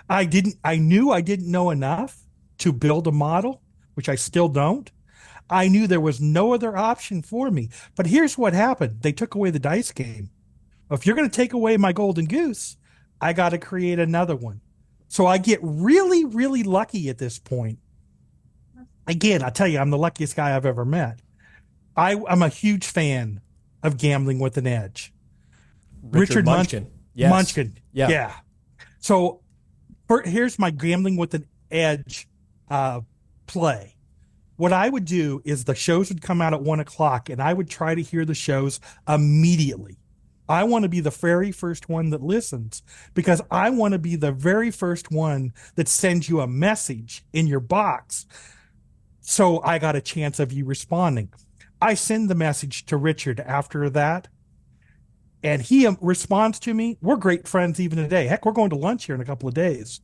I knew I didn't know enough to build a model, which I still don't. I knew there was no other option for me. But here's what happened. They took away the dice game. If you're going to take away my golden goose, I got to create another one. So I get really, really lucky at this point. Again, I tell you, I'm the luckiest guy I've ever met. I'm a huge fan of Gambling with an Edge. Richard Munchkin. Yes. Munchkin. Yeah. So here's my Gambling with an Edge play. What I would do is the shows would come out at 1:00, and I would try to hear the shows immediately. I want to be the very first one that listens because I want to be the very first one that sends you a message in your box. So I got a chance of you responding. I send the message to Richard after that, and he responds to me. We're great friends even today. Heck, we're going to lunch here in a couple of days.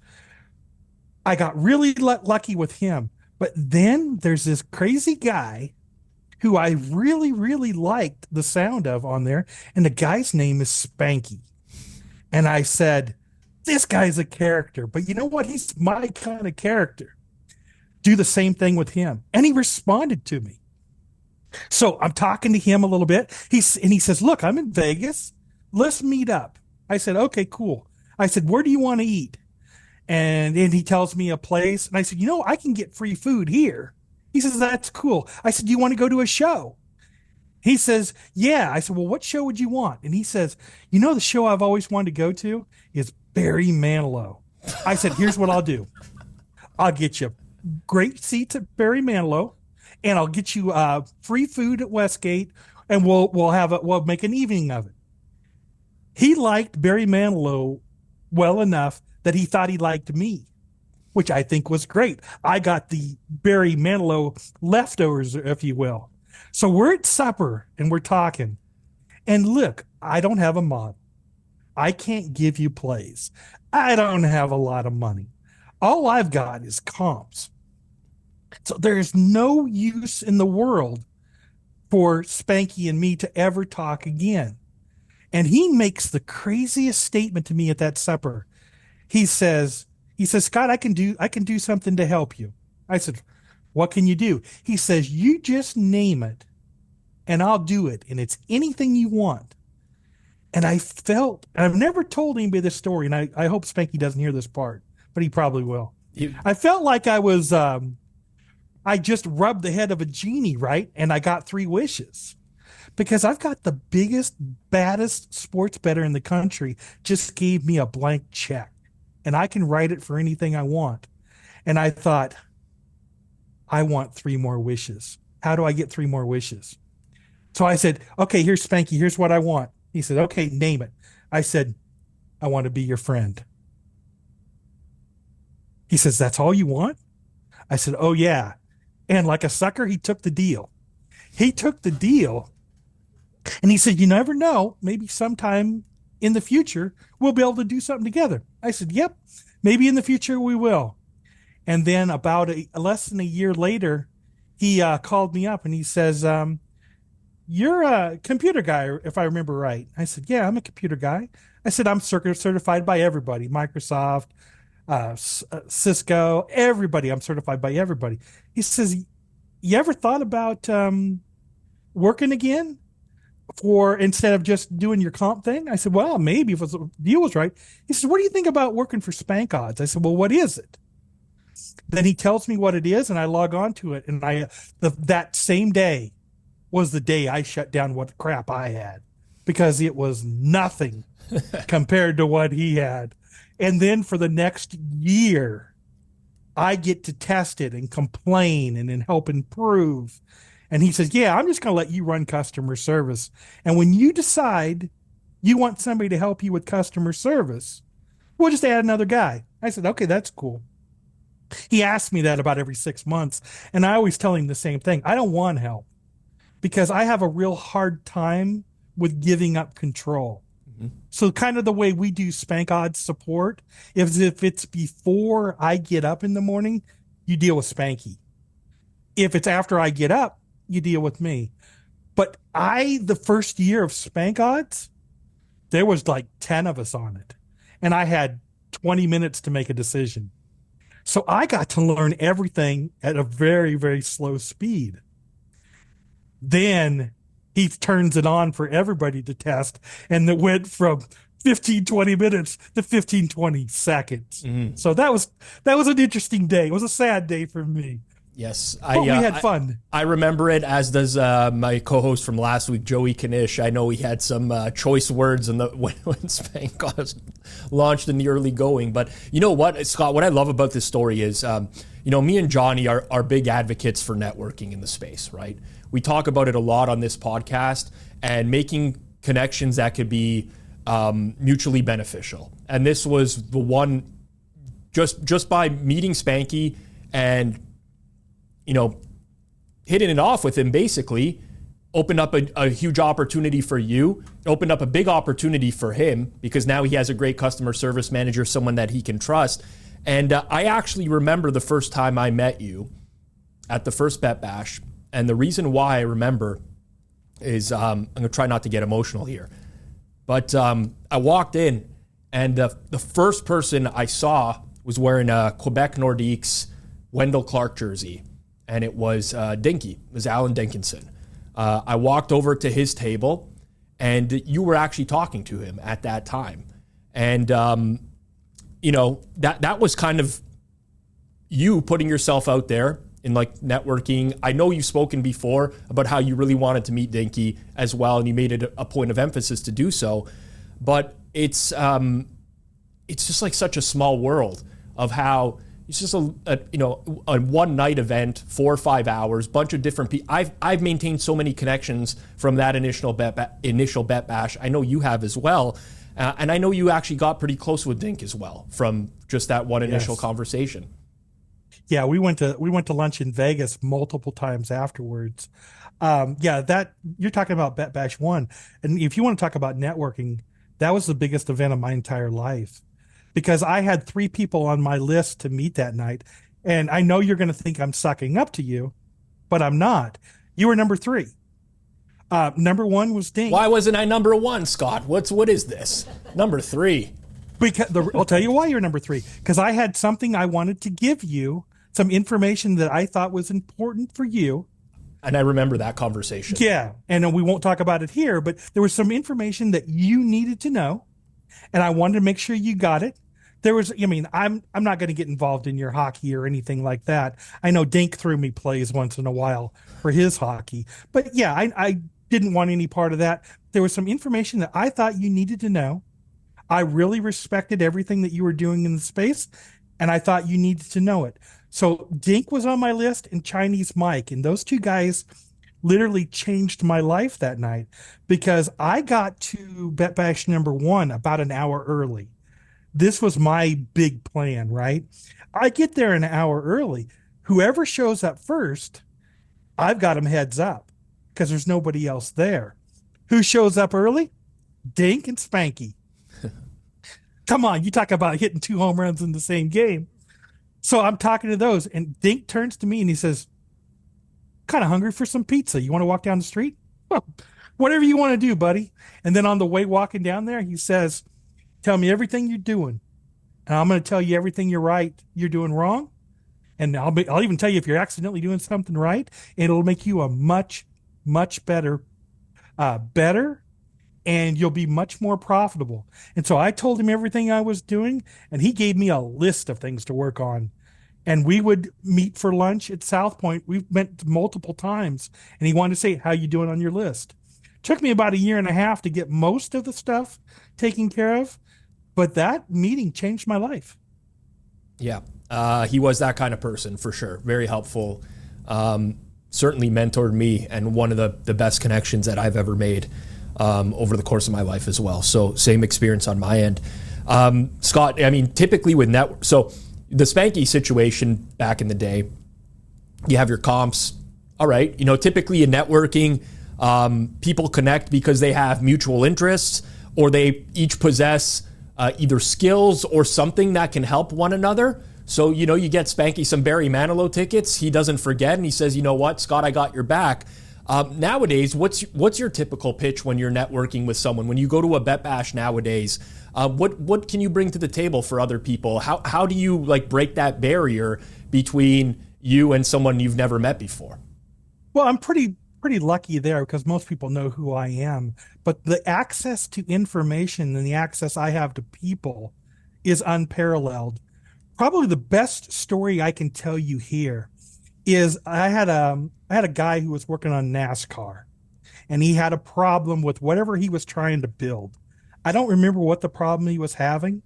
I got really lucky with him. But then there's this crazy guy who I really, really liked the sound of on there. And the guy's name is Spanky. And I said, this guy's a character, but you know what? He's my kind of character. Do the same thing with him. And he responded to me. So I'm talking to him a little bit. He says, look, I'm in Vegas. Let's meet up. I said, okay, cool. I said, where do you want to eat? And then he tells me a place. And I said, I can get free food here. He says, that's cool. I said, do you want to go to a show? He says, yeah. I said, well, what show would you want? And he says, the show I've always wanted to go to is Barry Manilow. I said, here's what I'll do. I'll get you great seats at Barry Manilow, and I'll get you free food at Westgate, and we'll make an evening of it. He liked Barry Manilow well enough that he thought he liked me, which I think was great. I got the Barry Manilow leftovers, if you will. So we're at supper and we're talking. And look, I don't have a model. I can't give you plays. I don't have a lot of money. All I've got is comps. So there's no use in the world for Spanky and me to ever talk again. And he makes the craziest statement to me at that supper. He says, Scott, I can do something to help you. I said, what can you do? He says, you just name it and I'll do it. And it's anything you want. And I've never told anybody this story, and I hope Spanky doesn't hear this part, but he probably will. I felt like I was, I just rubbed the head of a genie, right? And I got 3 wishes. Because I've got the biggest, baddest sports bettor in the country just gave me a blank check. And I can write it for anything I want. And I thought, I want 3 more wishes. How do I get 3 more wishes? So I said, okay, here's Spanky. Here's what I want. He said, okay, name it. I said, I want to be your friend. He says, that's all you want? I said, oh, yeah. And like a sucker, he took the deal. He took the deal. And he said, you never know, maybe sometime in the future, we'll be able to do something together. I said, yep, maybe in the future we will. And then about less than a year later, he called me up and he says, you're a computer guy, if I remember right. I said, yeah, I'm a computer guy. I said, I'm certified by everybody, Microsoft, Cisco, everybody. I'm certified by everybody. He says, you ever thought about working again? Instead of just doing your comp thing? I said, well, maybe if the deal was right. He said, what do you think about working for SpankOdds? I said, well, what is it? Then he tells me what it is, and I log on to it. And that same day was the day I shut down what crap I had, because it was nothing compared to what he had. And then for the next year, I get to test it and complain and then help improve. And he says, yeah, I'm just going to let you run customer service. And when you decide you want somebody to help you with customer service, we'll just add another guy. I said, okay, that's cool. He asked me that about every 6 months. And I always tell him the same thing. I don't want help because I have a real hard time with giving up control. Mm-hmm. So kind of the way we do SpankOdds support, if it's before I get up in the morning, you deal with Spanky. If it's after I get up, you deal with me. But the first year of SpankOdds, there was like 10 of us on it. And I had 20 minutes to make a decision. So I got to learn everything at a very, very slow speed. Then he turns it on for everybody to test. And it went from 15, 20 minutes to 15, 20 seconds. Mm. So that was an interesting day. It was a sad day for me. Yes, we had fun. I remember it, as does my co-host from last week, Joey Kanish. I know he had some choice words when SpankOdds launched in the early going. But you know what, Scott, what I love about this story is, me and Johnny are big advocates for networking in the space, right? We talk about it a lot on this podcast, and making connections that could be mutually beneficial. And this was the one, just by meeting Spanky and, hitting it off with him, basically opened up a huge opportunity for you, opened up a big opportunity for him, because now he has a great customer service manager, someone that he can trust. And I actually remember the first time I met you at the first Bet Bash. And the reason why I remember is, I'm going to try not to get emotional here, but I walked in, and the first person I saw was wearing a Quebec Nordiques Wendell Clark jersey, and it was Dinky. It was Alan Dinkinson. I walked over to his table, and you were actually talking to him at that time. And, that was kind of you putting yourself out there in like networking. I know you've spoken before about how you really wanted to meet Dinky as well, and you made it a point of emphasis to do so. But it's just like such a small world of how it's just a one night event, 4 or 5 hours, bunch of different people. I've maintained so many connections from that initial bet bash. I know you have as well, and I know you actually got pretty close with Dink as well from just that one initial conversation. Yeah, we went to lunch in Vegas multiple times afterwards. That you're talking about Bet Bash 1, and if you want to talk about networking, that was the biggest event of my entire life, because I had 3 people on my list to meet that night. And I know you're going to think I'm sucking up to you, but I'm not. You were number 3. Number 1 was Dink. Why wasn't I number 1, Scott? What is this? Number 3. Because I'll tell you why you're number 3. Because I had something I wanted to give you, some information that I thought was important for you. And I remember that conversation. Yeah. And we won't talk about it here, but there was some information that you needed to know, and I wanted to make sure you got it. I'm not going to get involved in your hockey or anything like that. I know Dink threw me plays once in a while for his hockey, but yeah, I didn't want any part of that. There was some information that I thought you needed to know. I really respected everything that you were doing in the space, and I thought you needed to know it. So Dink was on my list, and Chinese Mike, and those 2 guys literally changed my life that night, because I got to Bet Bash number 1 about an hour early. This was my big plan, right? I get there an hour early. Whoever shows up first, I've got them heads up, because there's nobody else there. Who shows up early? Dink and Spanky. Come on, you talk about hitting 2 home runs in the same game. So I'm talking to those, and Dink turns to me and he says, kind of hungry for some pizza. You want to walk down the street? Well, whatever you want to do, buddy. And then on the way walking down there, he says, tell me everything you're doing, and I'm going to tell you everything you're doing wrong. And I'll even tell you if you're accidentally doing something right, and it'll make you a much, much better, and you'll be much more profitable. And so I told him everything I was doing, and he gave me a list of things to work on. And we would meet for lunch at South Point. We've met multiple times, and he wanted to say, how you doing on your list? Took me about 1.5 years to get most of the stuff taken care of, but that meeting changed my life. Yeah, he was that kind of person for sure. Very helpful. Certainly mentored me, and one of the best connections that I've ever made over the course of my life as well. So same experience on my end. Scott, I mean, typically with network, so the Spanky situation back in the day, you have your comps. All right, typically in networking, people connect because they have mutual interests, or they each possess either skills or something that can help one another. So, you get Spanky some Barry Manilow tickets. He doesn't forget, and he says, you know what, Scott, I got your back. Nowadays, what's your typical pitch when you're networking with someone? When you go to a Bet Bash nowadays, what can you bring to the table for other people? How do you break that barrier between you and someone you've never met before? Well, I'm pretty lucky there, because most people know who I am. But the access to information and the access I have to people is unparalleled. Probably the best story I can tell you here is I had a guy who was working on NASCAR, and he had a problem with whatever he was trying to build. I don't remember what the problem he was having,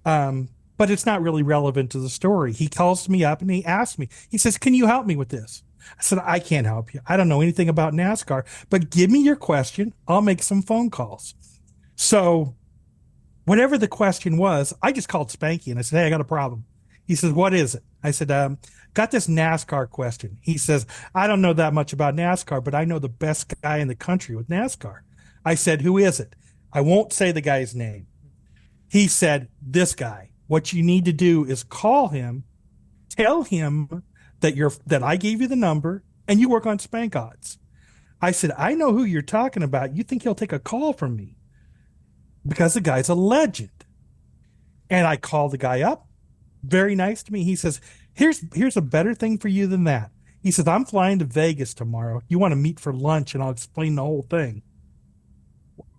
but it's not really relevant to the story. He calls me up and he asks me, he says, can you help me with this? I said, I can't help you. I don't know anything about NASCAR, but give me your question. I'll make some phone calls. So whatever the question was, I just called Spanky and I said, hey, I got a problem. He says, what is it? I said, got this NASCAR question. He says, I don't know that much about NASCAR, but I know the best guy in the country with NASCAR. I said, who is it? I won't say the guy's name. He said, this guy. What you need to do is call him, tell him that I gave you the number and you work on SpankOdds. I said, I know who you're talking about. You think he'll take a call from me? Because the guy's a legend. And I called the guy up. Very nice to me. He says, here's a better thing for you than that. He says, I'm flying to Vegas tomorrow. You want to meet for lunch and I'll explain the whole thing.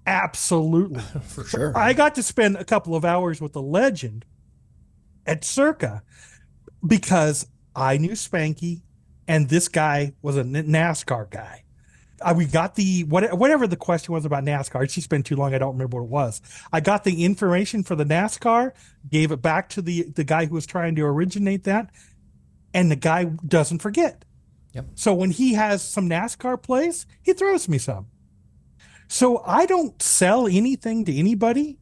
Absolutely. For sure. I got to spend a couple of hours with the legend at Circa because I knew Spanky and this guy was a NASCAR guy. We got whatever the question was about NASCAR. It's just been too long. I don't remember what it was. I got the information for the NASCAR, gave it back to the guy who was trying to originate that. And the guy doesn't forget. Yep. So when he has some NASCAR plays, he throws me some. So I don't sell anything to anybody.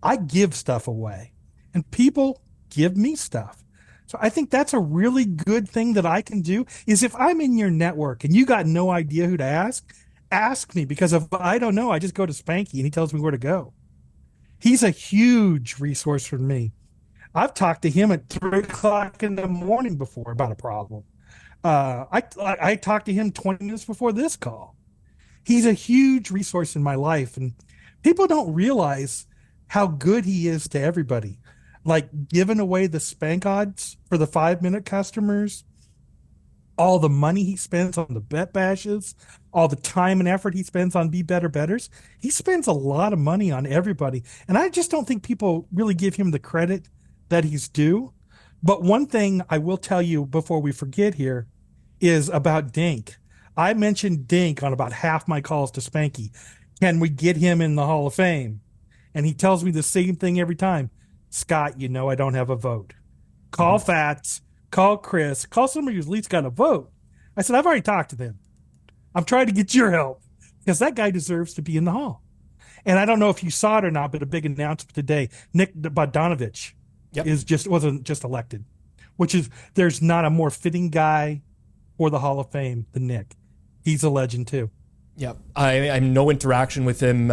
I give stuff away and people give me stuff. So I think that's a really good thing that I can do is if I'm in your network and you got no idea who to ask me, because if I don't know, I just go to Spanky and he tells me where to go. He's a huge resource for me. I've talked to him at 3:00 in the morning before about a problem. I talked to him 20 minutes before this call. He's a huge resource in my life, and people don't realize how good he is to everybody. Like giving away the SpankOdds for the 5-minute customers, all the money he spends on the bet bashes, all the time and effort he spends on Be Better Betters. He spends a lot of money on everybody, and I just don't think people really give him the credit that he's due. But one thing I will tell you before we forget here is about Dink. I mentioned Dink on about half my calls to Spanky. Can we get him in the Hall of Fame? And he tells me the same thing every time. Scott, you know I don't have a vote. Call Fats, call Chris, call somebody who's at least got a vote. I said, I've already talked to them. I'm trying to get your help because that guy deserves to be in the Hall. And I don't know if you saw it or not, but a big announcement today. Nick Bogdanovich wasn't just elected, which is there's not a more fitting guy for the Hall of Fame than Nick. He's a legend too. Yep. I have no interaction with him,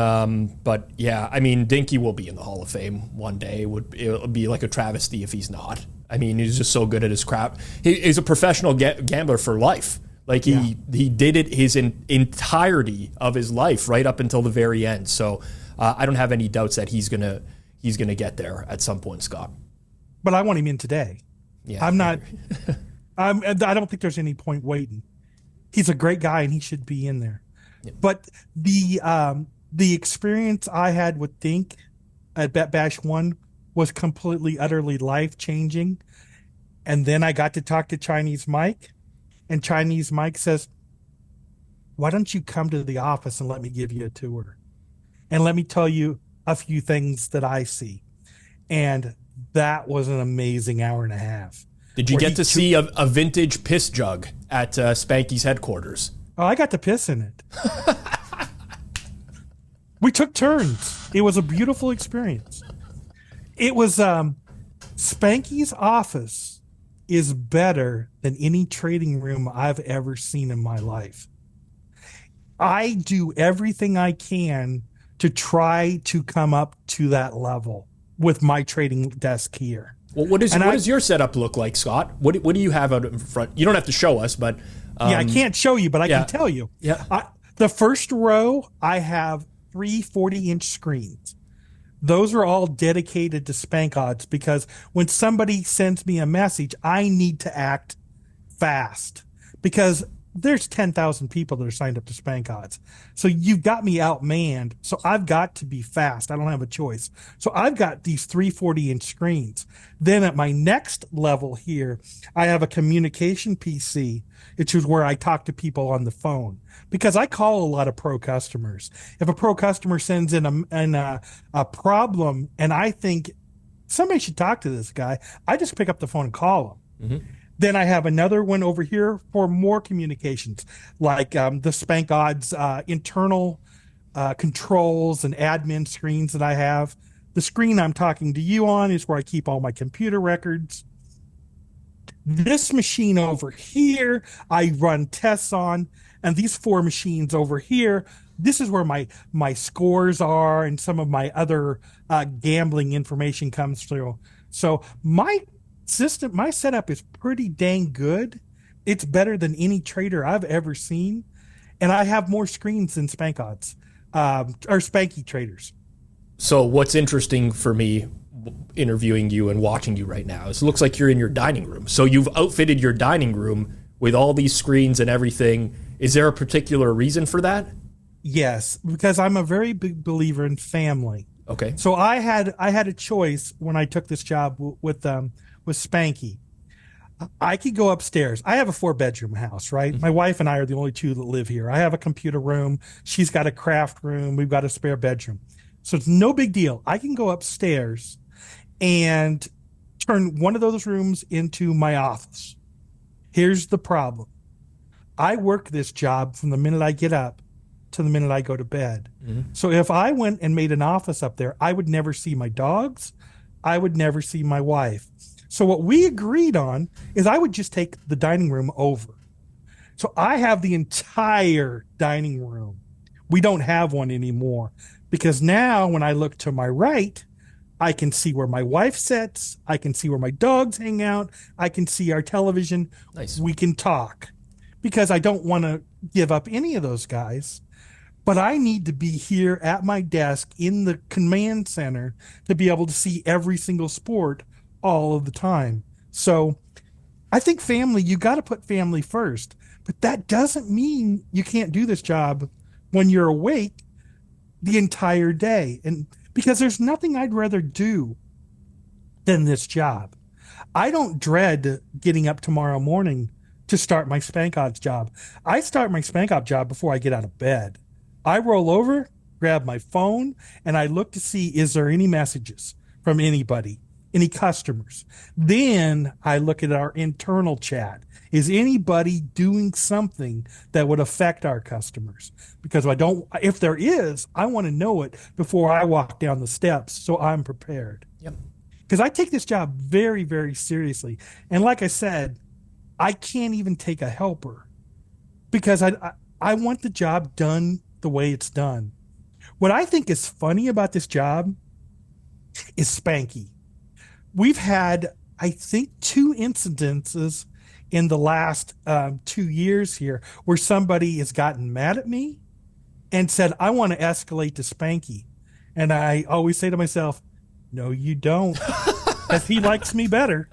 but yeah, I mean, Dinky will be in the Hall of Fame one day. It would be like a travesty if he's not. I mean, he's just so good at his crap. He's a professional gambler for life. Like he did it his entirety of his life right up until the very end. So I don't have any doubts that he's gonna get there at some point, Scott. But I want him in today. Yeah, I'm not. I don't think there's any point waiting. He's a great guy and he should be in there. Yeah. But the experience I had with Dink at Bet Bash 1 was completely, utterly life-changing. And then I got to talk to Chinese Mike, and Chinese Mike says, why don't you come to the office and let me give you a tour? And let me tell you a few things that I see. And that was an amazing hour and a half. Did you get to see a vintage piss jug at Spanky's headquarters? Oh, I got to piss in it. We took turns. It was a beautiful experience. It was Spanky's office is better than any trading room I've ever seen in my life. I do everything I can to try to come up to that level with my trading desk here. Well, what does your setup look like, Scott? What do you have out in front? You don't have to show us, but I can't show you, but I can tell you. Yeah. The first row, I have 3 40-inch screens. Those are all dedicated to SpankOdds because when somebody sends me a message, I need to act fast because there's 10,000 people that are signed up to SpankOdds. So you've got me outmanned. So I've got to be fast. I don't have a choice. So I've got these 3 40-inch screens. Then at my next level here, I have a communication PC, which is where I talk to people on the phone because I call a lot of pro customers. If a pro customer sends in a problem and I think somebody should talk to this guy, I just pick up the phone and call him. Mm-hmm. Then I have another one over here for more communications, like the SpankOdds internal controls and admin screens that I have. The screen I'm talking to you on is where I keep all my computer records. This machine over here, I run tests on, and these 4 machines over here, this is where my scores are and some of my other gambling information comes through. So my setup is pretty dang good. It's better than any trader I've ever seen, and I have more screens than SpankOdds or Spanky traders. So what's interesting for me interviewing you and watching you right now is it looks like you're in your dining room. So you've outfitted your dining room with all these screens and everything. Is there a particular reason for that? Yes, because I'm a very big believer in family. Okay. So I had a choice when I took this job with Spanky. I could go upstairs. I have a 4-bedroom house, right? Mm-hmm. My wife and I are the only 2 that live here. I have a computer room. She's got a craft room. We've got a spare bedroom. So it's no big deal. I can go upstairs and turn one of those rooms into my office. Here's the problem. I work this job from the minute I get up to the minute I go to bed. Mm-hmm. So if I went and made an office up there, I would never see my dogs. I would never see my wife. So what we agreed on is I would just take the dining room over. So I have the entire dining room. We don't have one anymore because now when I look to my right, I can see where my wife sits. I can see where my dogs hang out. I can see our television. Nice. We can talk because I don't want to give up any of those guys. But I need to be here at my desk in the command center to be able to see every single sport all of the time. So I think family, you got to put family first. But that doesn't mean you can't do this job when you're awake the entire day. And because there's nothing I'd rather do than this job. I don't dread getting up tomorrow morning to start my SpankOdds job. I start my SpankOdds job before I get out of bed. I roll over, grab my phone, and I look to see, is there any messages from anybody, any customers? Then I look at our internal chat. Is anybody doing something that would affect our customers? Because if there is, I want to know it before I walk down the steps so I'm prepared. Yep. Because I take this job very, very seriously. And like I said, I can't even take a helper because I want the job done the way it's done. What I think is funny about this job is Spanky. We've had, I think, 2 incidences in the last 2 years here where somebody has gotten mad at me and said, I want to escalate to Spanky. And I always say to myself, no, you don't, because he likes me better.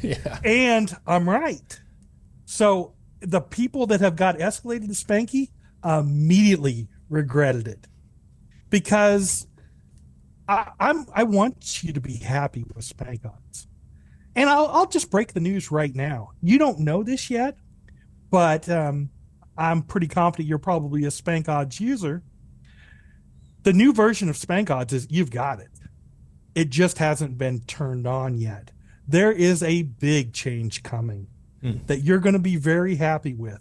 Yeah. And I'm right. So the people that have got escalated to Spanky immediately regretted it because I want you to be happy with SpankOdds. And I'll just break the news right now. You don't know this yet, but I'm pretty confident you're probably a SpankOdds user. The new version of SpankOdds is you've got it. It just hasn't been turned on yet. There is a big change coming that you're going to be very happy with.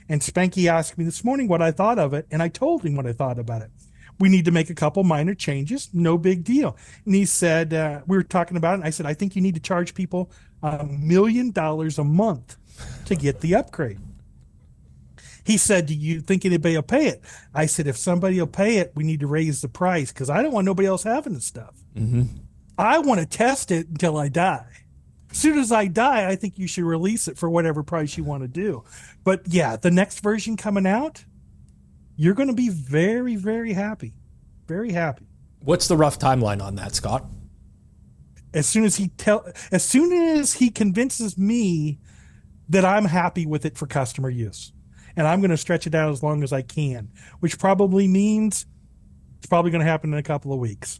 And Spanky asked me this morning what I thought of it, and I told him what I thought about it. We need to make a couple minor changes, no big deal. And he said, we were talking about it, and I said, I think you need to charge people $1 million a month to get the upgrade. He said, do you think anybody will pay it? I said, if somebody will pay it, we need to raise the price because I don't want nobody else having the stuff. Mm-hmm. I want to test it until I die. As soon as I die, I think you should release it for whatever price you want to do. But yeah, the next version coming out, you're going to be very, very happy. Very happy. What's the rough timeline on that, Scott? As soon as he convinces me that I'm happy with it for customer use. And I'm going to stretch it out as long as I can, which probably means it's probably going to happen in a couple of weeks.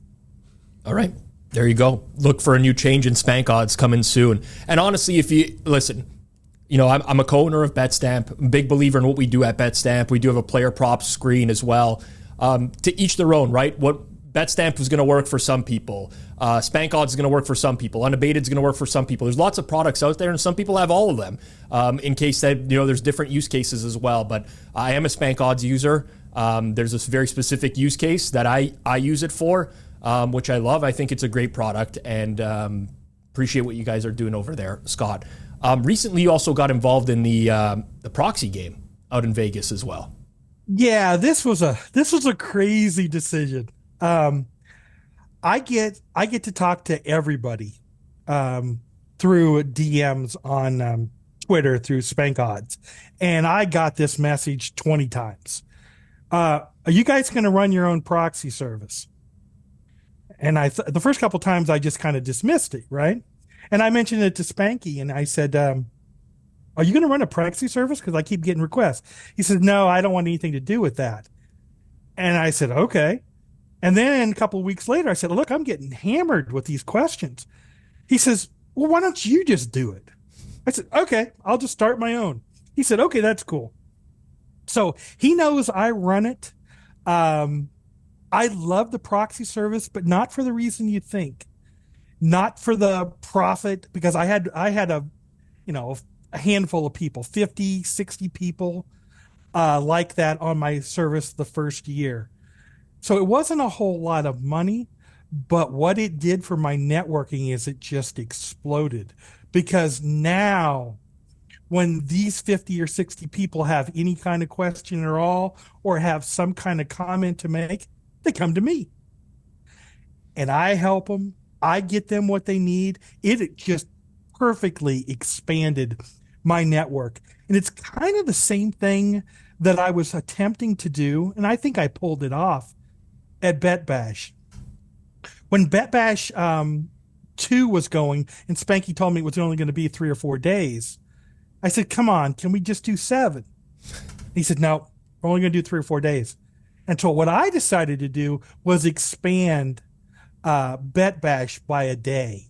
All right. There you go. Look for a new change in SpankOdds coming soon. And honestly, if you listen, you know, I'm a co-owner of BetStamp, big believer in what we do at BetStamp. We do have a player props screen as well. To each their own, right? What BetStamp is going to work for some people. SpankOdds is going to work for some people. Unabated is going to work for some people. There's lots of products out there, and some people have all of them. In case that there's different use cases as well. But I am a SpankOdds user. There's this very specific use case that I use it for, which I love. I think it's a great product, and appreciate what you guys are doing over there, Scott. Recently, you also got involved in the proxy game out in Vegas as well. Yeah, this was a crazy decision. I get to talk to everybody through DMs on Twitter through SpankOdds, and I got this message 20 times. Are you guys going to run your own proxy service? And the first couple times I just kind of dismissed it, right? And I mentioned it to Spanky, and I said, are you going to run a proxy service? Because I keep getting requests. He said, no, I don't want anything to do with that. And I said, okay. And then a couple of weeks later, I said, look, I'm getting hammered with these questions. He says, well, why don't you just do it? I said, okay, I'll just start my own. He said, okay, that's cool. So he knows I run it. I love the proxy service, but not for the reason you think. Not for the profit, because I had a handful of people, 50, 60 people like that on my service the first year. So it wasn't a whole lot of money, but what it did for my networking is it just exploded. Because now when these 50 or 60 people have any kind of question at all, or have some kind of comment to make, they come to me. And I help them. I get them what they need. It just perfectly expanded my network. And it's kind of the same thing that I was attempting to do, and I think I pulled it off at BetBash. When BetBash 2 was going, and Spanky told me it was only going to be 3 or 4 days, I said, come on, can we just do 7? He said, no, we're only going to do 3 or 4 days. And so what I decided to do was expand BetBash by a day.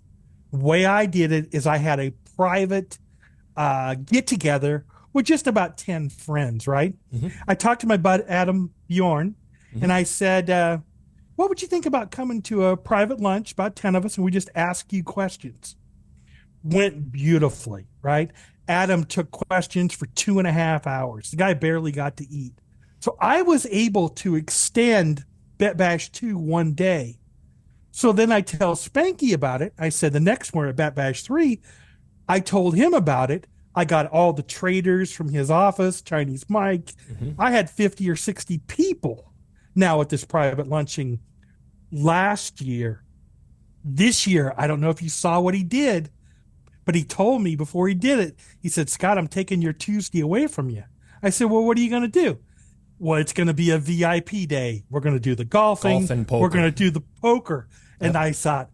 The way I did it is I had a private get together with just about 10 friends, right? Mm-hmm. I talked to my bud Adam Bjorn, and I said, what would you think about coming to a private lunch, about 10 of us, and we just ask you questions? Went beautifully, right? Adam took questions for 2.5 hours. The guy barely got to eat. So I was able to extend BetBash 2 one day. So then I tell Spanky about it. I said the next one at BetBash 3, I told him about it. I got all the traders from his office, Chinese Mike. Mm-hmm. I had 50 or 60 people now at this private lunching last year. This year, I don't know if you saw what he did, but he told me before he did it, he said, Scott, I'm taking your Tuesday away from you. I said, well, what are you going to do? Well, it's going to be a VIP day. We're going to do the golfing. Golf and poker. We're going to do the poker. And I thought,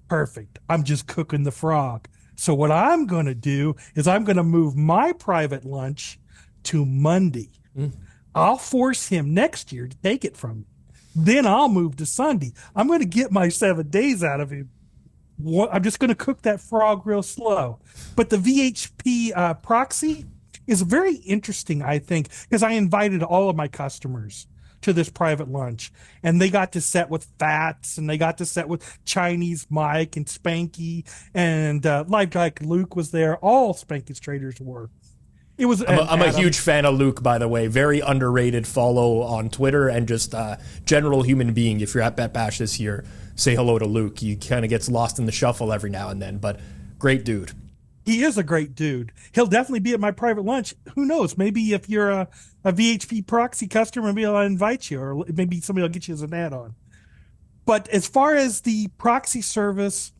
perfect. I'm just cooking the frog. So what I'm going to do is I'm going to move my private lunch to Monday. Mm. I'll force him next year to take it from me. Then I'll move to Sunday. I'm going to get my 7 days out of him. I'm just going to cook that frog real slow. But the VHP proxy is very interesting, I think, because I invited all of my customers to this private lunch, and they got to sit with Fats, and they got to sit with Chinese Mike and Spanky, and like Luke was there. All Spanky's traders were. It was. I'm a huge fan of Luke, by the way. Very underrated follow on Twitter, and just general human being. If you're at BetBash this year, say hello to Luke. He kind of gets lost in the shuffle every now and then, but great dude. He is a great dude. He'll definitely be at my private lunch. Who knows? Maybe if you're a VHP proxy customer, maybe I'll invite you, or maybe somebody will get you as an add-on. But as far as the proxy service,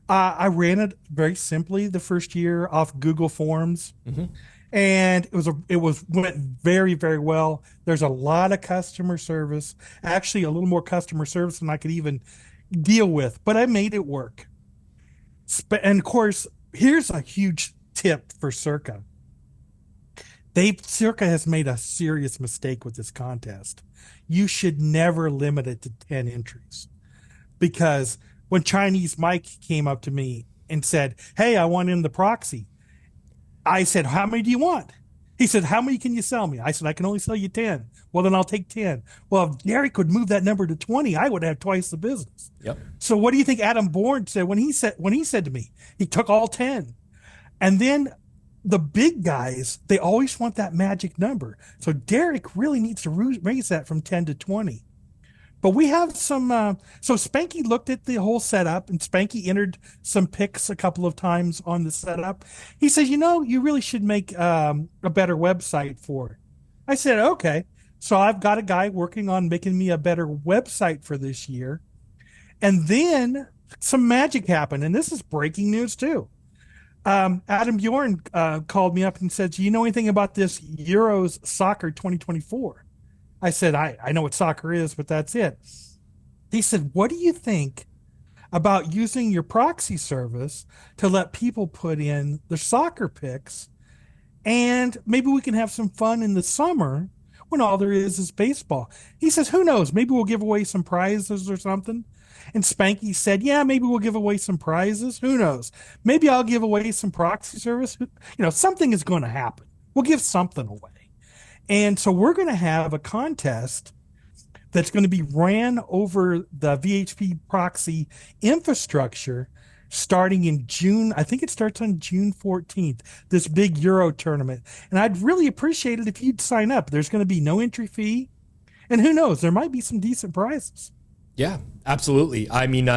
I ran it very simply the first year off Google Forms. Mm-hmm. And it went very, very well. There's a lot of customer service, actually a little more customer service than I could even deal with, but I made it work. And of course, here's a huge tip for Circa. Circa has made a serious mistake with this contest. You should never limit it to 10 entries, because when Chinese Mike came up to me and said, hey, I want in the proxy, I said, how many do you want? He said, how many can you sell me? I said, I can only sell you 10. Well, then I'll take 10. Well, if Derek would move that number to 20, I would have twice the business. Yep. So what do you think Adam Bourne said when he said to me, he took all 10. And then the big guys, they always want that magic number. So Derek really needs to raise that from 10 to 20. But we have some, so Spanky looked at the whole setup, and Spanky entered some picks a couple of times on the setup. He says, you really should make a better website for it. I said, okay. So I've got a guy working on making me a better website for this year. And then some magic happened, and this is breaking news too. Adam Bjorn called me up and said, do you know anything about this Euros Soccer 2024? I said, I know what soccer is, but that's it. He said, what do you think about using your proxy service to let people put in their soccer picks, and maybe we can have some fun in the summer when all there is baseball? He says, who knows? Maybe we'll give away some prizes or something. And Spanky said, yeah, maybe we'll give away some prizes. Who knows? Maybe I'll give away some proxy service. Something is going to happen. We'll give something away. And so we're going to have a contest that's going to be ran over the VHP proxy infrastructure starting in June. I think it starts on June 14th, this big Euro tournament. And I'd really appreciate it if you'd sign up. There's going to be no entry fee. And who knows, there might be some decent prizes. Yeah, absolutely. I mean,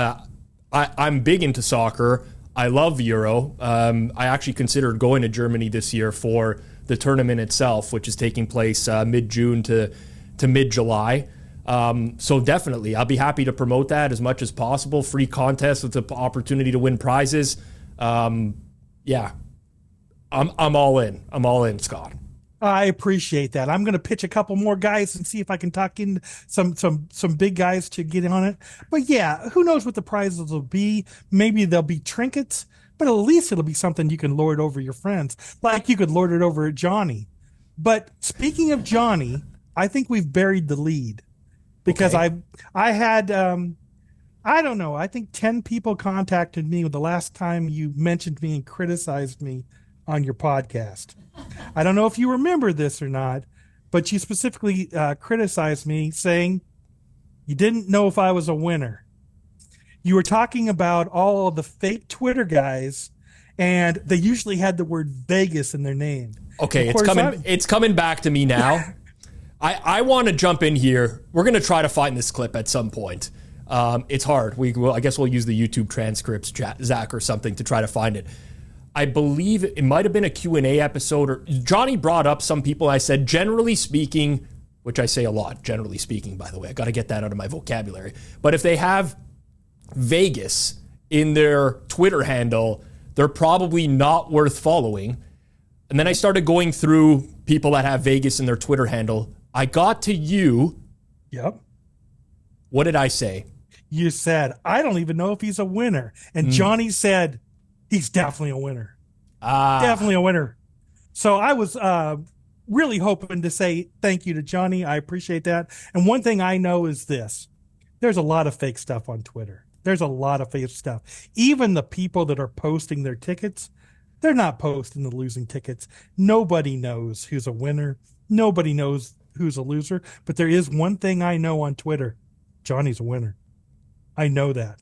I'm big into soccer. I love Euro. I actually considered going to Germany this year for the tournament itself, which is taking place mid-June to mid-July. So definitely, I'll be happy to promote that as much as possible. Free contest with the opportunity to win prizes. Yeah, I'm all in. I'm all in, Scott. I appreciate that. I'm going to pitch a couple more guys and see if I can talk in some big guys to get on it. But yeah, who knows what the prizes will be? Maybe they'll be trinkets, but at least it'll be something you can lord over your friends, like you could lord it over at Johnny. But speaking of Johnny, I think we've buried the lead because I had, I don't know, I think 10 people contacted me the last time you mentioned me and criticized me on your podcast. I don't know if you remember this or not, but you specifically criticized me saying you didn't know if I was a winner. You were talking about all of the fake Twitter guys, and they usually had the word Vegas in their name. Okay, it's coming back to me now. I want to jump in here. We're going to try to find this clip at some point. It's hard. I guess we'll use the YouTube transcripts, Zach, or something to try to find it. I believe it might have been a Q&A episode, or Johnny brought up some people. I said, generally speaking, which I say a lot, generally speaking, by the way, I got to get that out of my vocabulary. But if they have Vegas in their Twitter handle, they're probably not worth following. And then I started going through people that have Vegas in their Twitter handle. I got to you. Yep. What did I say? You said, I don't even know if he's a winner. And Johnny said, he's definitely a winner. Definitely a winner. So I was really hoping to say thank you to Johnny. I appreciate that. And one thing I know is this. There's a lot of fake stuff on Twitter. There's a lot of fake stuff. Even the people that are posting their tickets, they're not posting the losing tickets. Nobody knows who's a winner. Nobody knows who's a loser. But there is one thing I know on Twitter. Johnny's a winner. I know that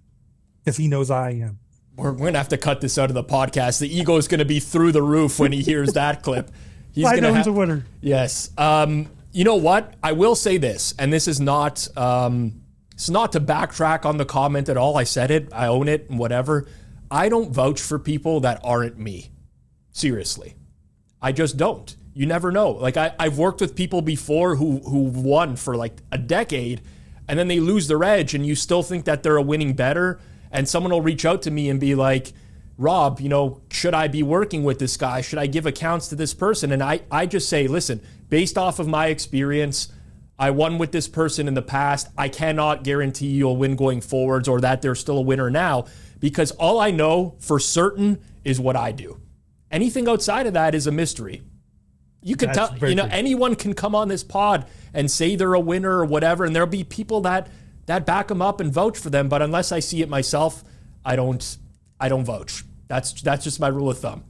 because he knows I am. We're going to have to cut this out of the podcast. The ego is going to be through the roof when he hears that clip. He's a winner. Yes. You know what? I will say this, and this is not, it's not to backtrack on the comment at all. I said it. I own it and whatever. I don't vouch for people that aren't me. Seriously. I just don't. You never know. Like I've worked with people before who won for like a decade, and then they lose their edge, and you still think that they're a winning bettor. And someone will reach out to me and be like, Rob, should I be working with this guy? Should I give accounts to this person? And I just say, listen, based off of my experience, I won with this person in the past. I cannot guarantee you'll win going forwards or that they're still a winner now, because all I know for certain is what I do. Anything outside of that is a mystery. You can tell, anyone can come on this pod and say they're a winner or whatever, and there'll be people that back them up and vouch for them. But unless I see it myself, I don't vouch. That's just my rule of thumb.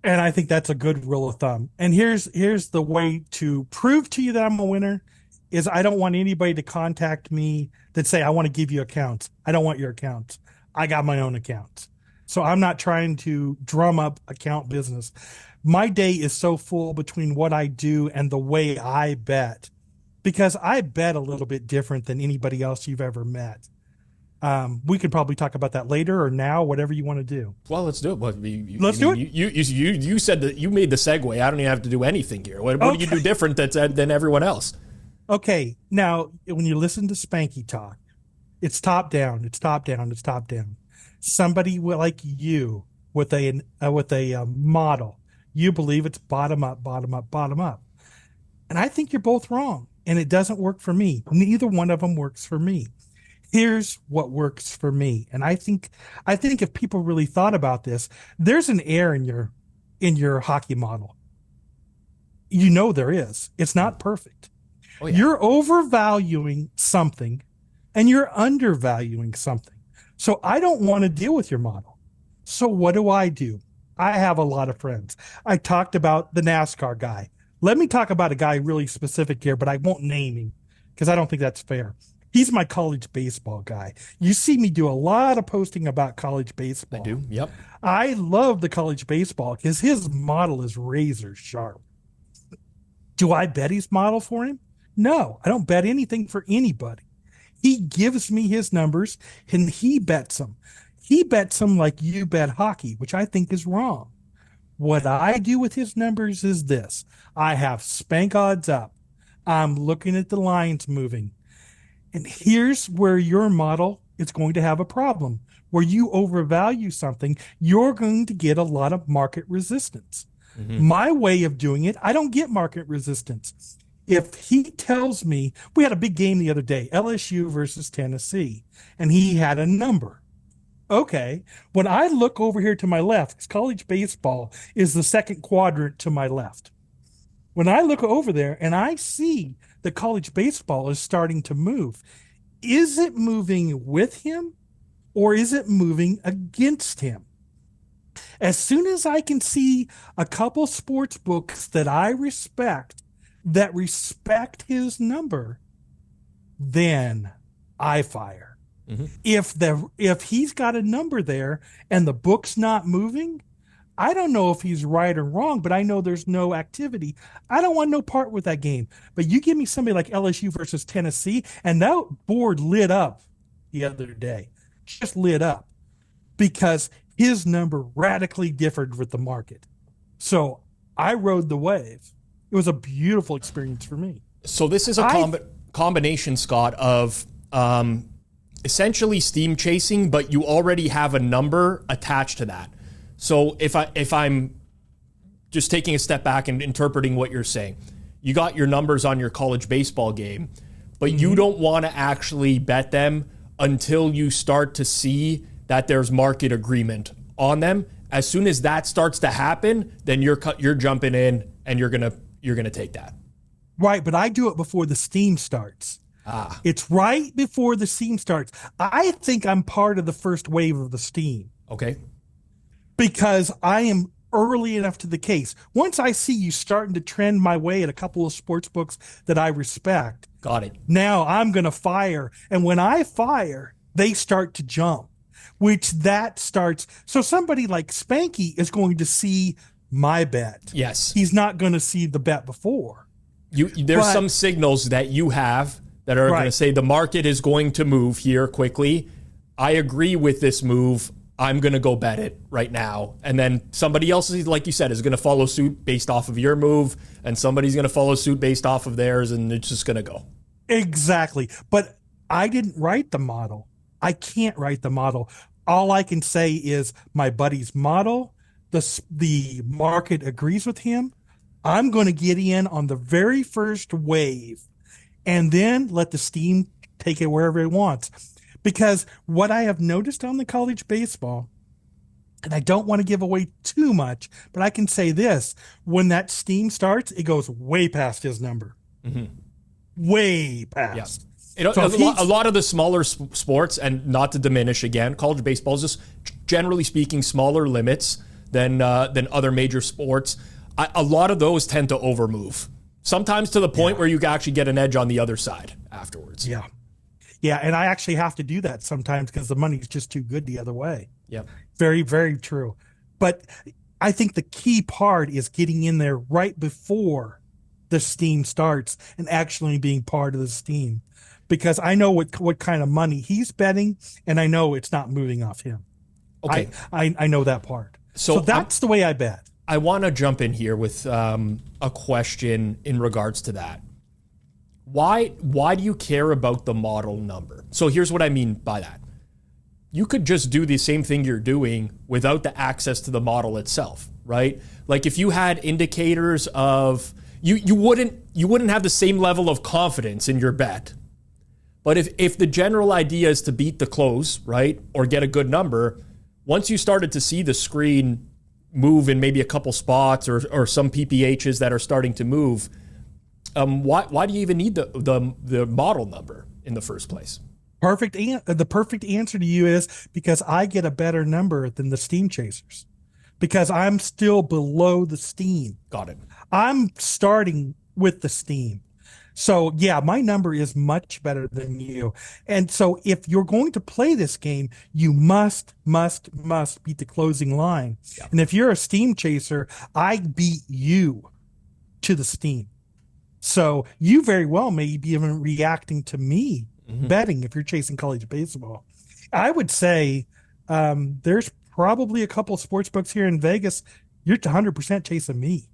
And I think that's a good rule of thumb. And here's the way to prove to you that I'm a winner is I don't want anybody to contact me that say, I want to give you accounts. I don't want your accounts. I got my own accounts. So I'm not trying to drum up account business. My day is so full between what I do and the way I bet, because I bet a little bit different than anybody else you've ever met. We could probably talk about that later or now, whatever you want to do. Well, let's do it. Let's do it. You said that you made the segue. I don't even have to do anything here. What do you do different than everyone else? Okay. Now, when you listen to Spanky talk, it's top down. It's top down. It's top down. Somebody like you with a model, you believe it's bottom up, bottom up, bottom up. And I think you're both wrong. And it doesn't work for me. Neither one of them works for me. Here's what works for me. And I think if people really thought about this, there's an error in your hockey model. You know there is. It's not perfect. Oh, yeah. You're overvaluing something and you're undervaluing something. So I don't want to deal with your model. So what do? I have a lot of friends. I talked about the NASCAR guy. Let me talk about a guy really specific here, but I won't name him because I don't think that's fair. He's my college baseball guy. You see me do a lot of posting about college baseball. I do, yep. I love the college baseball because his model is razor sharp. Do I bet his model for him? No, I don't bet anything for anybody. He gives me his numbers and he bets them. He bets them like you bet hockey, which I think is wrong. What I do with his numbers is this. I have SpankOdds up. I'm looking at the lines moving. And here's where your model is going to have a problem. Where you overvalue something, you're going to get a lot of market resistance. Mm-hmm. My way of doing it, I don't get market resistance. If he tells me, we had a big game the other day, LSU versus Tennessee, and he had a number. Okay, when I look over here to my left, college baseball is the second quadrant to my left. When I look over there and I see that college baseball is starting to move, is it moving with him or is it moving against him? As soon as I can see a couple sports books that I respect, that respect his number, then I fire. Mm-hmm. If he's got a number there and the book's not moving, I don't know if he's right or wrong, but I know there's no activity. I don't want no part with that game. But you give me somebody like LSU versus Tennessee, and that board lit up the other day. Just lit up. Because his number radically differed with the market. So I rode the wave. It was a beautiful experience for me. So this is a combination, Scott, of essentially steam chasing, but you already have a number attached to that. So if I'm just taking a step back and interpreting what you're saying, you got your numbers on your college baseball game, but you don't want to actually bet them until you start to see that there's market agreement on them. As soon as that starts to happen, then you're jumping in and you're gonna take that. Right, but I do it before the steam starts. It's right before the steam starts. I think I'm part of the first wave of the steam. Okay. Because I am early enough to the case. Once I see you starting to trend my way at a couple of sports books that I respect. Got it. Now I'm going to fire. And when I fire, they start to jump, which that starts. So somebody like Spanky is going to see my bet. Yes. He's not going to see the bet before. There's some signals that you have that are going to say the market is going to move here quickly. I agree with this move. I'm going to go bet it right now. And then somebody else, like you said, is going to follow suit based off of your move, and somebody's going to follow suit based off of theirs, and it's just going to go. Exactly. But I didn't write the model. I can't write the model. All I can say is my buddy's model, the market agrees with him. I'm going to get in on the very first wave and then let the steam take it wherever it wants. Because what I have noticed on the college baseball, and I don't want to give away too much, but I can say this, when that steam starts, it goes way past his number. Mm-hmm. Way past. Yeah. A lot of the smaller sports, and not to diminish again, college baseball is just, generally speaking, smaller limits. than other major sports. A lot of those tend to overmove, sometimes to the point where you actually get an edge on the other side afterwards. Yeah. Yeah, and I actually have to do that sometimes because the money's just too good the other way. Yep. Very, very true. But I think the key part is getting in there right before the steam starts and actually being part of the steam, because I know what kind of money he's betting, and I know it's not moving off him. Okay. I know that part. So that's the way I bet. I want to jump in here with a question in regards to that. Why do you care about the model number? So here's what I mean by that. You could just do the same thing you're doing without the access to the model itself, right? Like if you had indicators of you wouldn't have the same level of confidence in your bet. But if the general idea is to beat the close, right, or get a good number, once you started to see the screen move in maybe a couple spots or some PPHs that are starting to move, why do you even need the model number in the first place? The perfect answer to you is because I get a better number than the steam chasers, because I'm still below the steam. Got it. I'm starting with the steam. So yeah, my number is much better than you. And so if you're going to play this game, you must beat the closing line. Yep. And if you're a steam chaser, I beat you to the steam. So you very well may be even reacting to me betting if you're chasing college baseball. I would say there's probably a couple of sports books here in Vegas. You're 100% chasing me.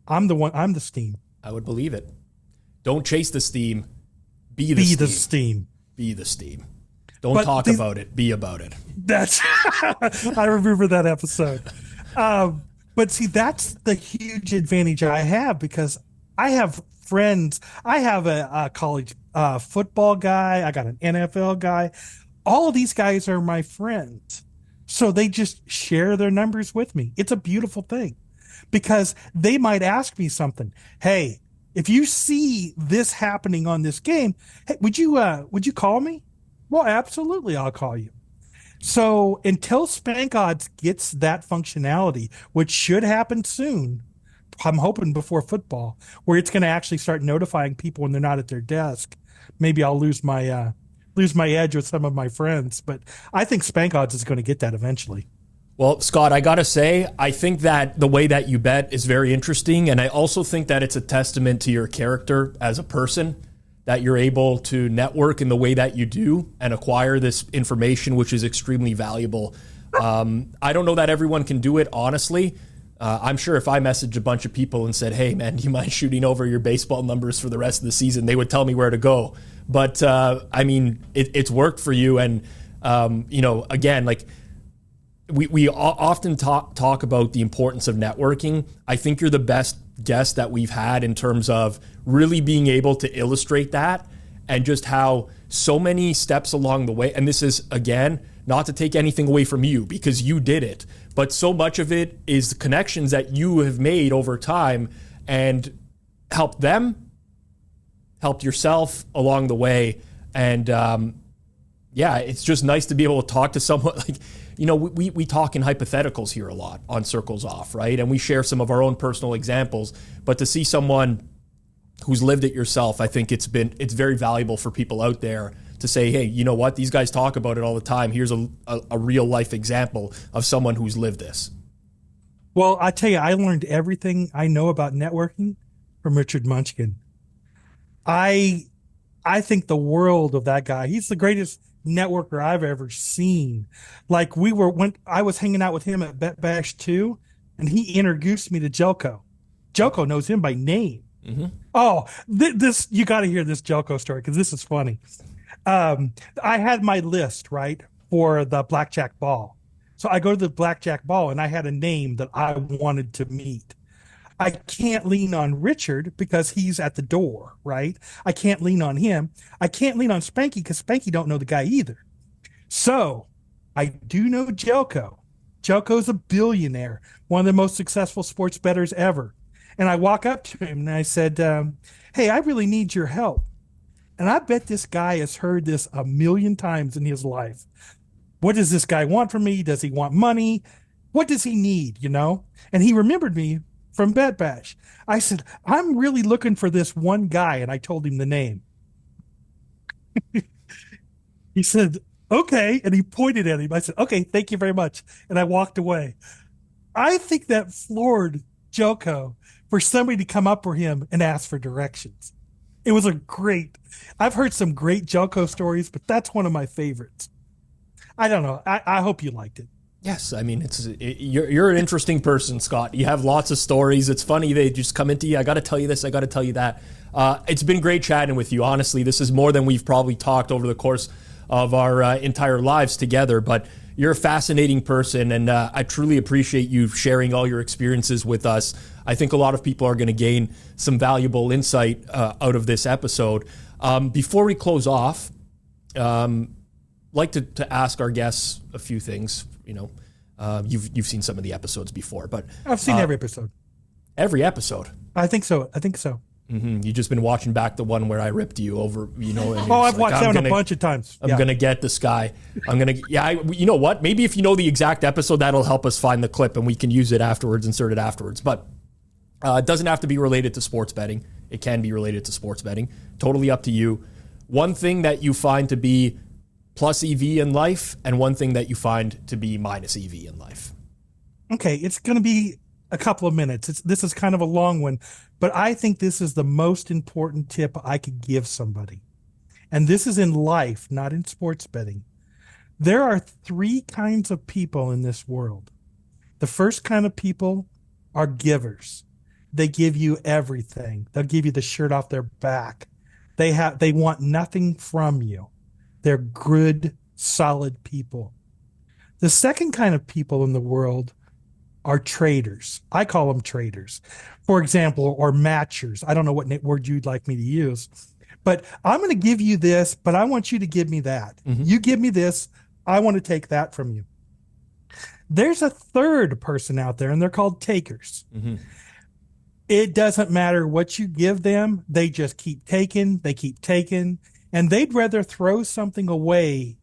I'm the steam. I would believe it. Don't chase the steam. Be the steam. Be the steam. Don't talk about it. Be about it. That's I remember that episode. But see, that's the huge advantage I have, because I have friends. I have a college football guy. I got an NFL guy. All of these guys are my friends. So they just share their numbers with me. It's a beautiful thing, because they might ask me something. Hey, if you see this happening on this game, hey, would you call me? Well, absolutely, I'll call you. So until SpankOdds gets that functionality, which should happen soon, I'm hoping before football, where it's going to actually start notifying people when they're not at their desk. Maybe I'll lose my edge with some of my friends, but I think SpankOdds is going to get that eventually. Well, Scott, I got to say, I think that the way that you bet is very interesting, and I also think that it's a testament to your character as a person, that you're able to network in the way that you do and acquire this information, which is extremely valuable. I don't know that everyone can do it, honestly. I'm sure if I messaged a bunch of people and said, hey, man, do you mind shooting over your baseball numbers for the rest of the season? They would tell me where to go. But, I mean, it's worked for you. And, again, like we often talk about the importance of networking. I think you're the best guest that we've had in terms of really being able to illustrate that, and just how so many steps along the way. And this is, again, not to take anything away from you, because you did it, but so much of it is the connections that you have made over time and helped them, helped yourself along the way. And it's just nice to be able to talk to someone like, we talk in hypotheticals here a lot on Circles Off, right? And we share some of our own personal examples, but to see someone who's lived it yourself, I think it's very valuable for people out there to say, hey, you know what? These guys talk about it all the time. Here's a real life example of someone who's lived this. Well, I tell you, I learned everything I know about networking from Richard Munchkin. I think the world of that guy. He's the greatest networker I've ever seen. Like when I was hanging out with him at Bet Bash 2, and he introduced me to Jelko. Jelko knows him by name. Mm-hmm. Oh, this you got to hear this Jelko story, because this is funny. I had my list, right, for the blackjack ball. So I go to the blackjack ball, and I had a name that I wanted to meet. I can't lean on Richard because he's at the door, right? I can't lean on him. I can't lean on Spanky because Spanky don't know the guy either. So I do know Jelko. Jelko's a billionaire, one of the most successful sports bettors ever. And I walk up to him and I said, hey, I really need your help. And I bet this guy has heard this 1,000,000 times in his life. What does this guy want from me? Does he want money? What does he need, And he remembered me from Bet Bash. I said, I'm really looking for this one guy. And I told him the name. He said, okay. And he pointed at him. I said, okay, thank you very much. And I walked away. I think that floored Joko for somebody to come up for him and ask for directions. It was I've heard some great Joko stories, but that's one of my favorites. I don't know. I hope you liked it. Yes, I mean, you're an interesting person, Scott. You have lots of stories. It's funny, they just come into you. I got to tell you this, I got to tell you that. It's been great chatting with you. Honestly, this is more than we've probably talked over the course of our entire lives together, but you're a fascinating person, and I truly appreciate you sharing all your experiences with us. I think a lot of people are going to gain some valuable insight out of this episode. Before we close off, like to ask our guests a few things. You've seen some of the episodes before, but I've seen every episode. Every episode. I think so. Mm-hmm. You've just been watching back the one where I ripped you over, And I've watched that one a bunch of times. I'm going to get this guy. You know what? Maybe if you know the exact episode, that'll help us find the clip and we can use it afterwards, insert it afterwards. But it doesn't have to be related to sports betting. It can be related to sports betting. Totally up to you. One thing that you find to be plus EV in life and one thing that you find to be minus EV in life. Okay, it's going to be a couple of minutes. This is kind of a long one, but I think this is the most important tip I could give somebody. And this is in life, not in sports betting. There are 3 kinds of people in this world. The first kind of people are givers. They give you everything. They'll give you the shirt off their back. They want nothing from you. They're good, solid people. The second kind of people in the world are traders. I call them traders, for example, or matchers. I don't know what word you'd like me to use, but I'm going to give you this, but I want you to give me that. Mm-hmm. You give me this, I want to take that from you. There's a third person out there, and they're called takers. Mm-hmm. It doesn't matter what you give them. They just keep taking, and they'd rather throw something away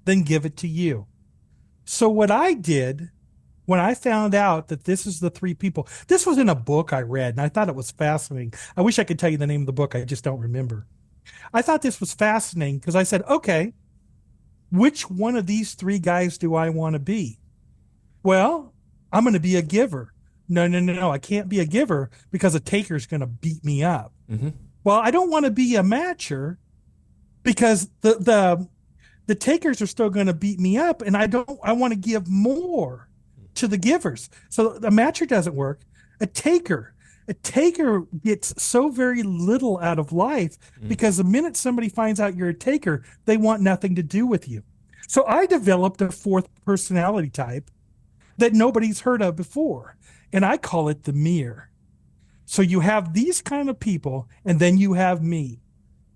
than give it to you. So what I did when I found out that this is the 3 people, this was in a book I read, and I thought it was fascinating. I wish I could tell you the name of the book. I just don't remember. I thought this was fascinating because I said, okay, which one of these 3 guys do I want to be? Well, I'm going to be a giver. No. I can't be a giver because a taker is going to beat me up. Mm-hmm. Well, I don't want to be a matcher because the takers are still going to beat me up, and I want to give more to the givers. So the matcher doesn't work. A taker gets so very little out of life because the minute somebody finds out you're a taker, they want nothing to do with you. So I developed a 4th personality type that nobody's heard of before, and I call it the mirror. So you have these kind of people, and then you have me,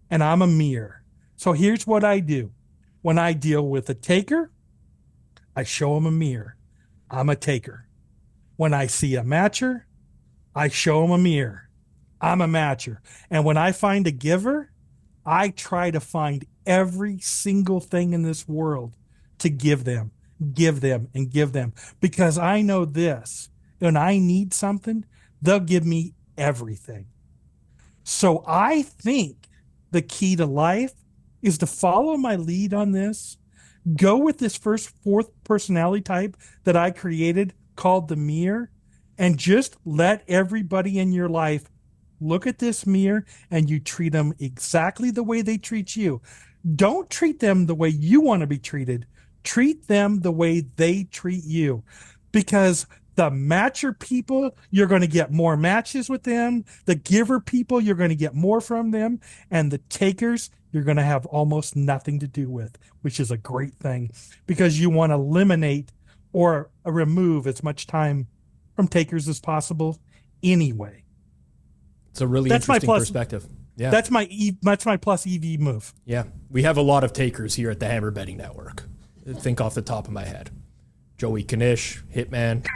and I'm a mirror. So here's what I do. When I deal with a taker, I show them a mirror. I'm a taker. When I see a matcher, I show them a mirror. I'm a matcher. And when I find a giver, I try to find every single thing in this world to give them, and give them. Because I know this, when I need something, they'll give me everything. So I think the key to life is to follow my lead on this. Go with this 4th personality type that I created called the mirror, and just let everybody in your life look at this mirror, and you treat them exactly the way they treat you. Don't treat them the way you want to be treated. Treat them the way they treat you, because the matcher people, you're going to get more matches with them. The giver people, you're going to get more from them. And the takers, you're going to have almost nothing to do with, which is a great thing because you want to eliminate or remove as much time from takers as possible anyway. It's a really interesting perspective. Yeah. That's my plus EV move. Yeah. We have a lot of takers here at the Hammer Betting Network. Think off the top of my head. Joey Kanish, Hitman,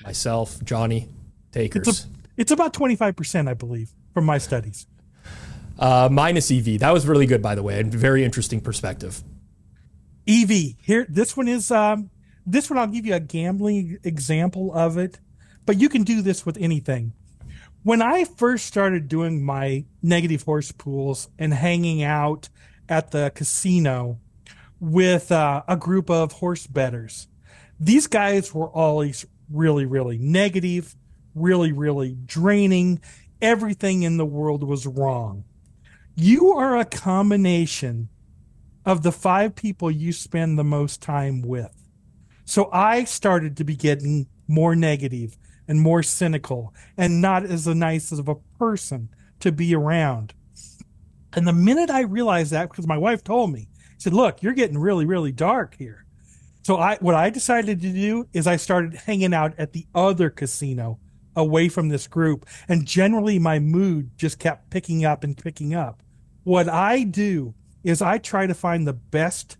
myself, Johnny, takers. It's about 25%, I believe, from my studies. Minus EV. That was really good, by the way, and very interesting perspective. EV. Here, this one is this one, I'll give you a gambling example of it, but you can do this with anything. When I first started doing my negative horse pools and hanging out at the casino with a group of horse bettors, these guys were always really, really negative, really, really draining. Everything in the world was wrong. You are a combination of the 5 people you spend the most time with. So I started to be getting more negative and more cynical and not as nice of a person to be around. And the minute I realized that, because my wife told me, she said, look, you're getting really, really dark here. So what I decided to do is I started hanging out at the other casino away from this group. And generally my mood just kept picking up and picking up. What I do is I try to find the best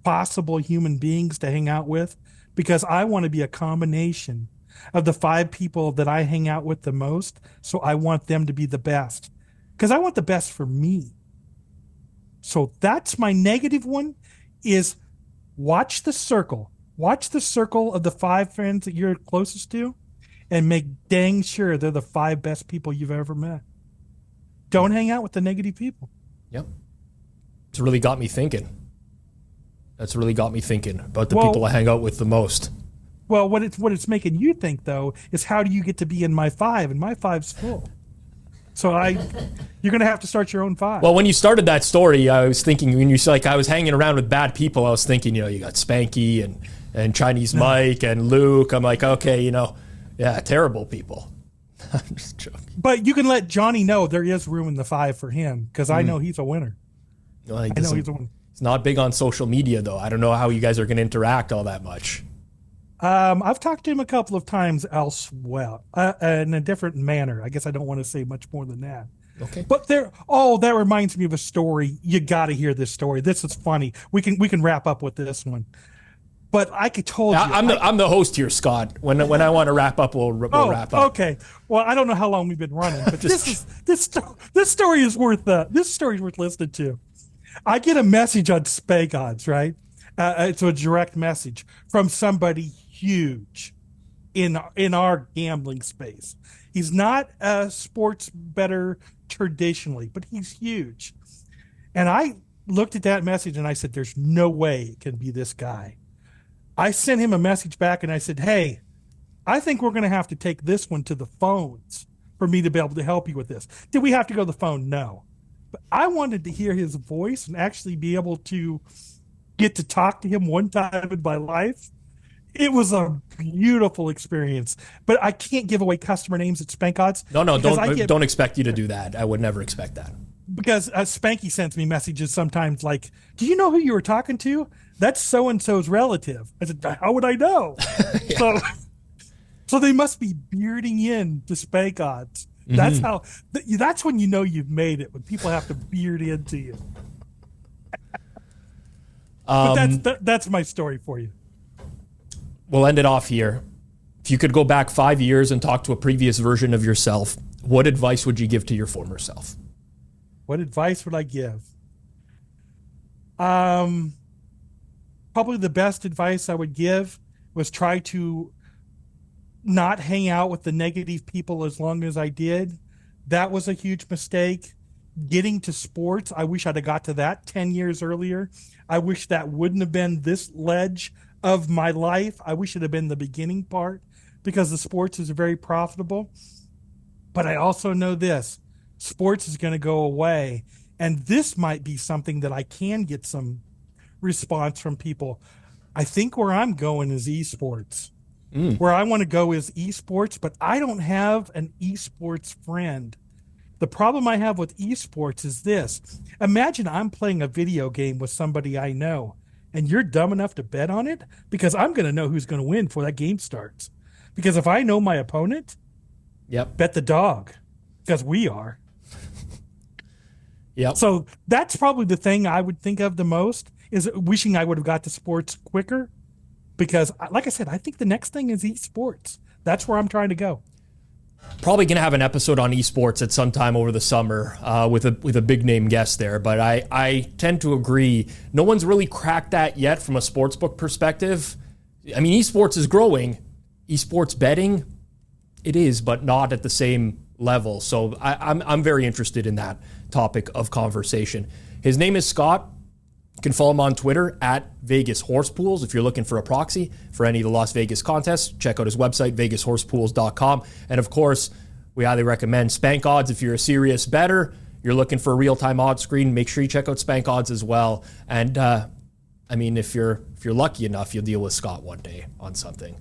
possible human beings to hang out with, because I want to be a combination of the 5 people that I hang out with the most. So I want them to be the best, because I want the best for me. So that's my negative one, is watch the circle. Watch the circle of the 5 friends that you're closest to and make dang sure they're the 5 best people you've ever met. Don't hang out with the negative people. Yep. It's really got me thinking. That's really got me thinking about the people I hang out with the most. Well, what it's making you think, though, is how do you get to be in my 5? And my 5's full. So you're going to have to start your own 5. Well, when you started that story, I was thinking, when you said, like, I was hanging around with bad people, I was thinking, you got Spanky and Chinese Mike and Luke. I'm like, okay, yeah, terrible people. I'm just joking. But you can let Johnny know there is room in the 5 for him, because I know he's a winner. Well, I know he's a winner. He's not big on social media, though. I don't know how you guys are going to interact all that much. I've talked to him a couple of times elsewhere, in a different manner. I guess I don't want to say much more than that. Okay. But that reminds me of a story. You got to hear this story. This is funny. We can wrap up with this one. But I could told you. I'm the host here, Scott. When I want to wrap up, we'll wrap up. Okay. Well, I don't know how long we've been running, but this story is worth listening to. I get a message on SpankOdds, right? It's a direct message from somebody huge in our gambling space. He's not a sports bettor traditionally, but he's huge. And I looked at that message and I said, there's no way it can be this guy. I sent him a message back and I said, hey, I think we're going to have to take this one to the phones for me to be able to help you with this. Did we have to go to the phone? No. But I wanted to hear his voice and actually be able to get to talk to him one time in my life. It was a beautiful experience, but I can't give away customer names at SpankOdds. No, don't expect you to do that. I would never expect that. Because Spanky sends me messages sometimes like, do you know who you were talking to? That's so-and-so's relative. I said, how would I know? Yeah. So they must be bearding in to SpankOdds. That's how. That's when you know you've made it, when people have to beard into you. But that's my story for you. We'll end it off here. If you could go back 5 years and talk to a previous version of yourself, what advice would you give to your former self? What advice would I give? Probably the best advice I would give was try to not hang out with the negative people as long as I did. That was a huge mistake. Getting to sports, I wish I'd have got to that 10 years earlier. I wish that wouldn't have been this ledge of my life. I wish it had been the beginning part, because the sports is very profitable. But I also know this, sports is going to go away. And this might be something that I can get some response from people. I think where I'm going is esports. Where I want to go is esports, but I don't have an esports friend. The problem I have with esports is this. Imagine I'm playing a video game with somebody I know, and you're dumb enough to bet on it, because I'm going to know who's going to win before that game starts. Because if I know my opponent, bet the dog, because we are. So that's probably the thing I would think of the most, is wishing I would have got to sports quicker. Because, like I said, I think the next thing is esports. That's where I'm trying to go. Probably going to have an episode on esports at some time over the summer with a big name guest there. But I tend to agree. No one's really cracked that yet from a sportsbook perspective. I mean, esports is growing. Esports betting, it is, but not at the same level. So I'm very interested in that topic of conversation. His name is Scott. You can follow him on Twitter at VegasHorsePools. If you're looking for a proxy for any of the Las Vegas contests, check out his website, VegasHorsePools.com. And of course, we highly recommend SpankOdds. If you're a serious bettor, you're looking for a real-time odds screen, make sure you check out SpankOdds as well. And I mean, if you're lucky enough, you'll deal with Scott one day on something.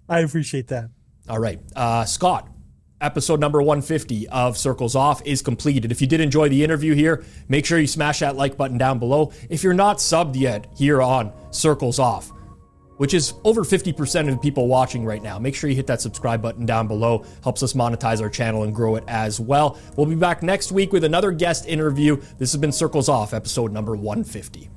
I appreciate that. All right. Scott, episode number 150 of Circles Off is completed. If you did enjoy the interview here, make sure you smash that like button down below. If you're not subbed yet here on Circles Off, which is over 50% of the people watching right now, make sure you hit that subscribe button down below. Helps us monetize our channel and grow it as well. We'll be back next week with another guest interview. This has been Circles Off, episode number 150.